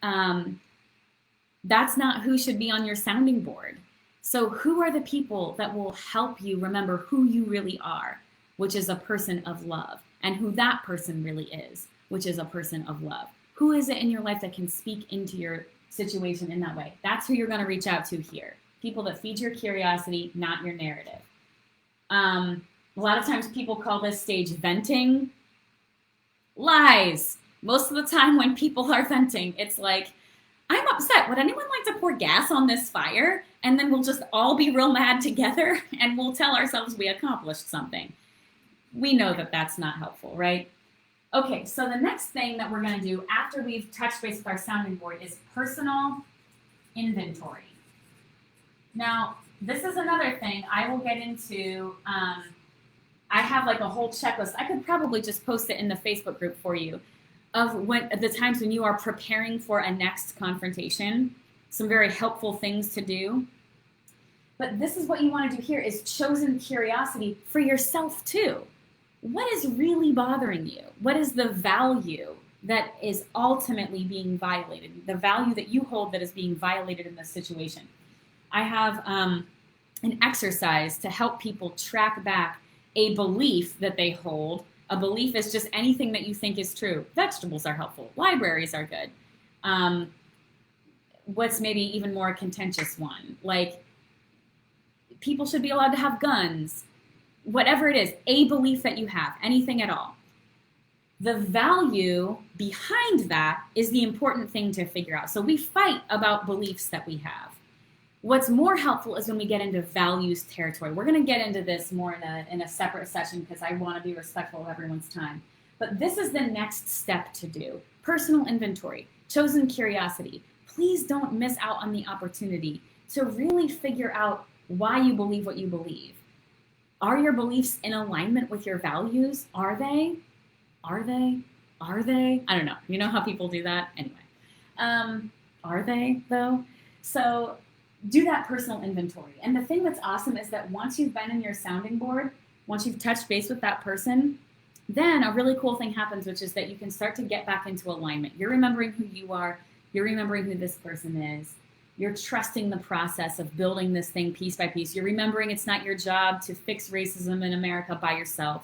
That's not who should be on your sounding board. So who are the people that will help you remember who you really are, which is a person of love, and who that person really is, which is a person of love? Who is it in your life that can speak into your situation in that way? That's who you're going to reach out to here. People that feed your curiosity, not your narrative. A lot of times people call this stage venting. Lies. Most of the time when people are venting, it's like, I'm upset. Would anyone like to pour gas on this fire? And then we'll just all be real mad together and we'll tell ourselves we accomplished something. We know that that's not helpful, right? Okay, so the next thing that we're going to do after we've touched base with our sounding board is personal inventory. Now, this is another thing I will get into. I have like a whole checklist. I could probably just post it in the Facebook group for you of the times when you are preparing for a next confrontation, some very helpful things to do. But this is what you want to do here is chosen curiosity for yourself too. What is really bothering you? What is the value that is ultimately being violated? The value that you hold that is being violated in this situation. I have an exercise to help people track back a belief that they hold. A belief is just anything that you think is true. Vegetables are helpful. Libraries are good. What's maybe even more contentious one, like people should be allowed to have guns. Whatever it is, a belief that you have, anything at all. The value behind that is the important thing to figure out. So we fight about beliefs that we have. What's more helpful is when we get into values territory. We're going to get into this more in a separate session because I want to be respectful of everyone's time. But this is the next step to do. Personal inventory, chosen curiosity. Please don't miss out on the opportunity to really figure out why you believe what you believe. Are your beliefs in alignment with your values? Are they? Are they? Are they? I don't know. You know how people do that? Anyway. Are they, though? So do that personal inventory. And the thing that's awesome is that once you've been in your sounding board, once you've touched base with that person, then a really cool thing happens, which is that you can start to get back into alignment. You're remembering who you are. You're remembering who this person is. You're trusting the process of building this thing piece by piece. You're remembering it's not your job to fix racism in America by yourself.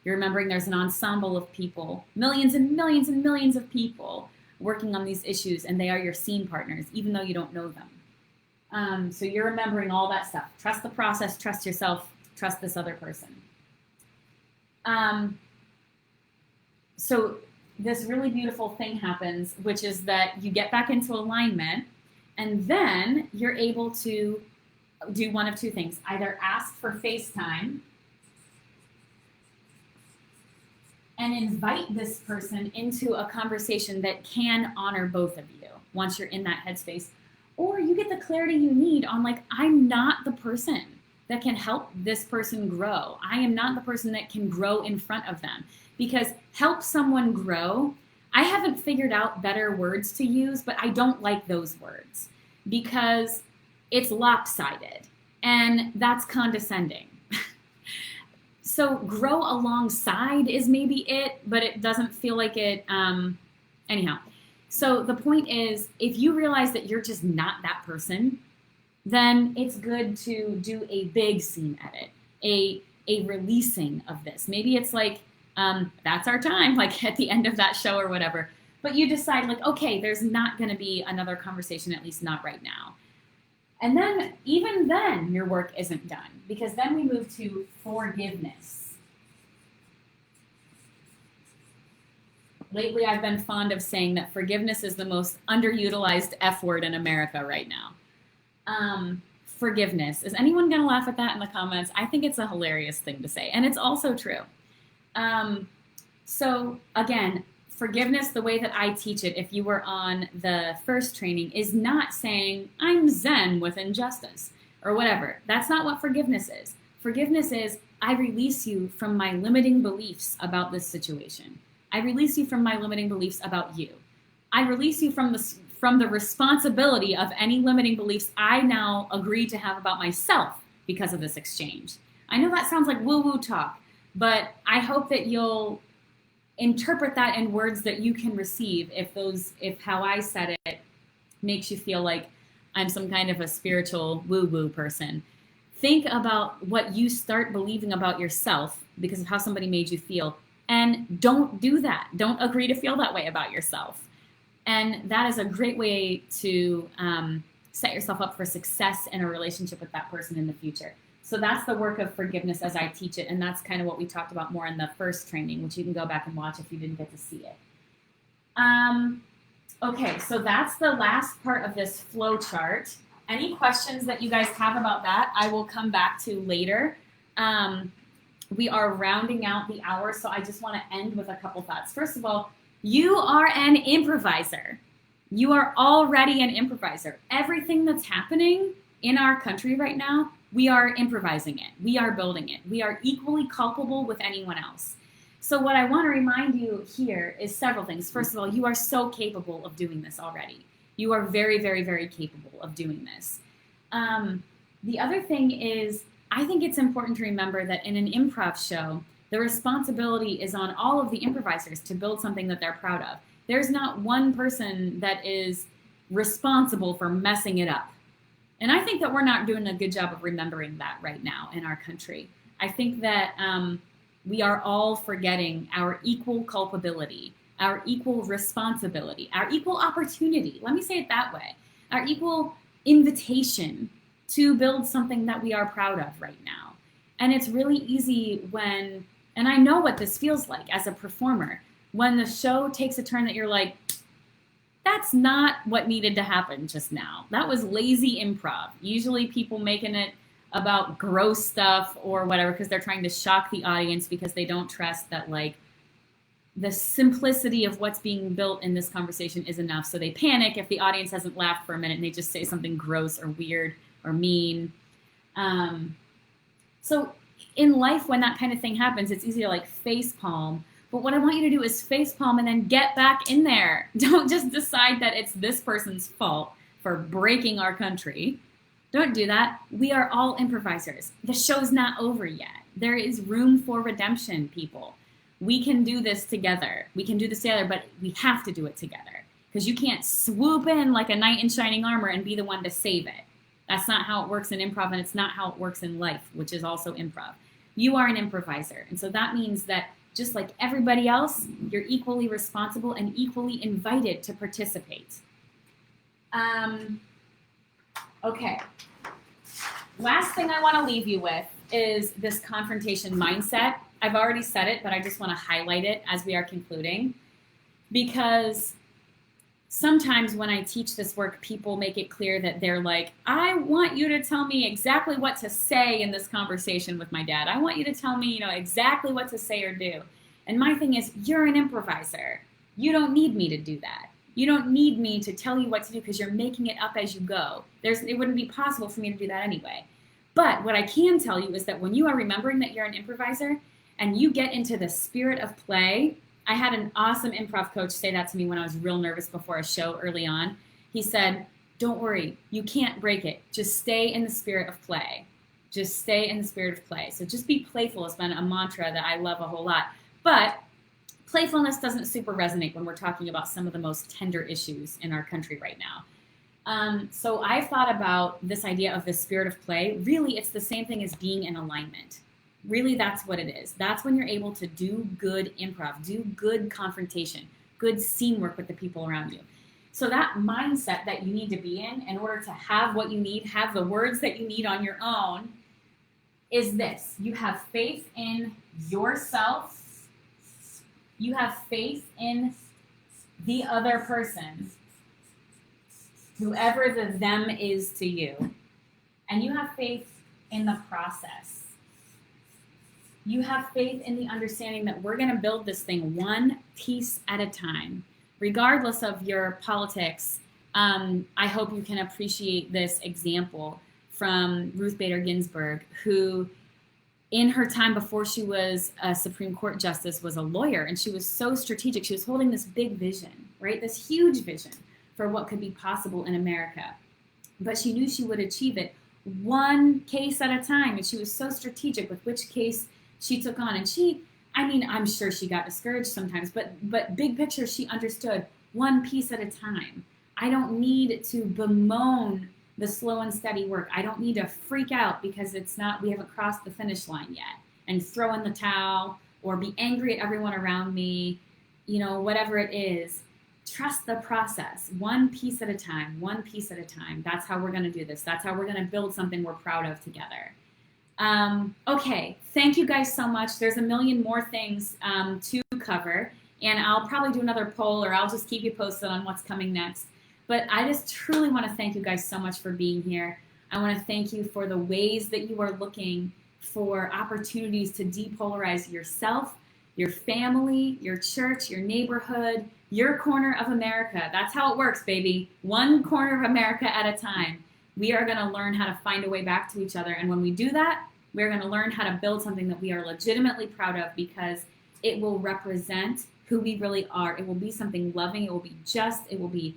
You're remembering there's an ensemble of people, millions and millions and millions of people working on these issues, and they are your scene partners, even though you don't know them. So you're remembering all that stuff. Trust the process, trust yourself, trust this other person. So this really beautiful thing happens, which is that you get back into alignment, and then you're able to do one of two things. Either ask for FaceTime and invite this person into a conversation that can honor both of you once you're in that headspace. Or you get the clarity you need on, like, I'm not the person that can help this person grow. I am not the person that can grow in front of them. Because help someone grow, I haven't figured out better words to use, but I don't like those words because it's lopsided and that's condescending. So grow alongside is maybe it, but it doesn't feel like it. Anyhow, so the point is, if you realize that you're just not that person, then it's good to do a big scene edit, a releasing of this. Maybe it's like, that's our time, like at the end of that show or whatever. But you decide, like, okay, there's not going to be another conversation, at least not right now. And then, even then, your work isn't done, because then we move to forgiveness. Lately, I've been fond of saying that forgiveness is the most underutilized F word in America right now. Forgiveness. Is anyone going to laugh at that in the comments? I think it's a hilarious thing to say, and it's also true. So again, forgiveness, the way that I teach it, if you were on the first training, is not saying I'm zen with injustice or whatever. That's not what forgiveness is. Forgiveness is I release you from my limiting beliefs about this situation. I release you from my limiting beliefs about you. I release you from the responsibility of any limiting beliefs I now agree to have about myself because of this exchange. I know that sounds like woo-woo talk, but I hope that you'll interpret that in words that you can receive if how I said it makes you feel like I'm some kind of a spiritual woo-woo person. Think about what you start believing about yourself because of how somebody made you feel, and don't do that. Don't agree to feel that way about yourself. And that is a great way to set yourself up for success in a relationship with that person in the future. So that's the work of forgiveness as I teach it, and that's kind of what we talked about more in the first training, which you can go back and watch if you didn't get to see it. Okay, so that's the last part of this flow chart. Any questions that you guys have about that, I will come back to later. We are rounding out the hour, so I just want to end with a couple thoughts. First of all, you are an improviser. You are already an improviser. Everything that's happening in our country right now, we are improvising it. We are building it. We are equally culpable with anyone else. So what I want to remind you here is several things. First of all, you are so capable of doing this already. You are very, very, very capable of doing this. The other thing is, I think it's important to remember that in an improv show, the responsibility is on all of the improvisers to build something that they're proud of. There's not one person that is responsible for messing it up. And I think that we're not doing a good job of remembering that right now in our country. I think that we are all forgetting our equal culpability, our equal responsibility, our equal opportunity. Let me say it that way. Our equal invitation to build something that we are proud of right now. And it's really easy when, and I know what this feels like as a performer, when the show takes a turn that you're like, that's not what needed to happen just now. That was lazy improv. Usually people making it about gross stuff or whatever because they're trying to shock the audience because they don't trust that like the simplicity of what's being built in this conversation is enough. So they panic if the audience hasn't laughed for a minute and they just say something gross or weird or mean. So in life, when that kind of thing happens, it's easy to like face palm. But what I want you to do is face palm and then get back in there. Don't just decide that it's this person's fault for breaking our country. Don't do that. We are all improvisers. The show's not over yet. There is room for redemption, people. We can do this together. We can do this together, but we have to do it together. Because you can't swoop in like a knight in shining armor and be the one to save it. That's not how it works in improv, and it's not how it works in life, which is also improv. You are an improviser. And so that means that just like everybody else, you're equally responsible and equally invited to participate. Okay. Last thing I want to leave you with is this confrontation mindset. I've already said it, but I just want to highlight it as we are concluding. Because sometimes when I teach this work, people make it clear that they're like, I want you to tell me exactly what to say in this conversation with my dad. I want you to tell me, exactly what to say or do. And my thing is, you're an improviser. You don't need me to do that. You don't need me to tell you what to do because you're making it up as you go. It wouldn't be possible for me to do that anyway. But what I can tell you is that when you are remembering that you're an improviser and you get into the spirit of play, I had an awesome improv coach say that to me when I was real nervous before a show early on. He said, don't worry, you can't break it. Just stay in the spirit of play. Just stay in the spirit of play. So just be playful has been a mantra that I love a whole lot. But playfulness doesn't super resonate when we're talking about some of the most tender issues in our country right now. So I've thought about this idea of the spirit of play. Really, it's the same thing as being in alignment. Really, that's what it is. That's when you're able to do good improv, do good confrontation, good scene work with the people around you. So that mindset that you need to be in order to have what you need, have the words that you need on your own, is this. You have faith in yourself. You have faith in the other person, whoever the them is to you. And you have faith in the process. You have faith in the understanding that we're going to build this thing one piece at a time. Regardless of your politics, I hope you can appreciate this example from Ruth Bader Ginsburg, who in her time before she was a Supreme Court justice was a lawyer, and she was so strategic. She was holding this big vision, right? This huge vision for what could be possible in America. But she knew she would achieve it one case at a time, and she was so strategic with which case she took on. And I'm sure she got discouraged sometimes, but big picture, she understood one piece at a time. I don't need to bemoan the slow and steady work. I don't need to freak out because we haven't crossed the finish line yet and throw in the towel or be angry at everyone around me, whatever it is. Trust the process, one piece at a time, one piece at a time. That's how we're going to do this. That's how we're going to build something we're proud of together. Okay, thank you guys so much. There's a million more things to cover, and I'll probably do another poll, or I'll just keep you posted on what's coming next. But I just truly want to thank you guys so much for being here. I want to thank you for the ways that you are looking for opportunities to depolarize yourself, your family, your church, your neighborhood, your corner of America. That's how it works, baby. One corner of America at a time. We are going to learn how to find a way back to each other. And when we do that, we're going to learn how to build something that we are legitimately proud of, because it will represent who we really are. It will be something loving. It will be just. It will be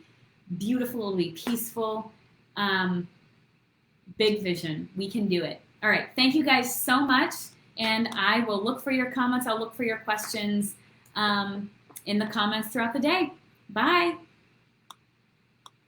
beautiful. It will be peaceful. Big vision. We can do it. All right. Thank you guys so much. And I will look for your comments. I'll look for your questions in the comments throughout the day. Bye.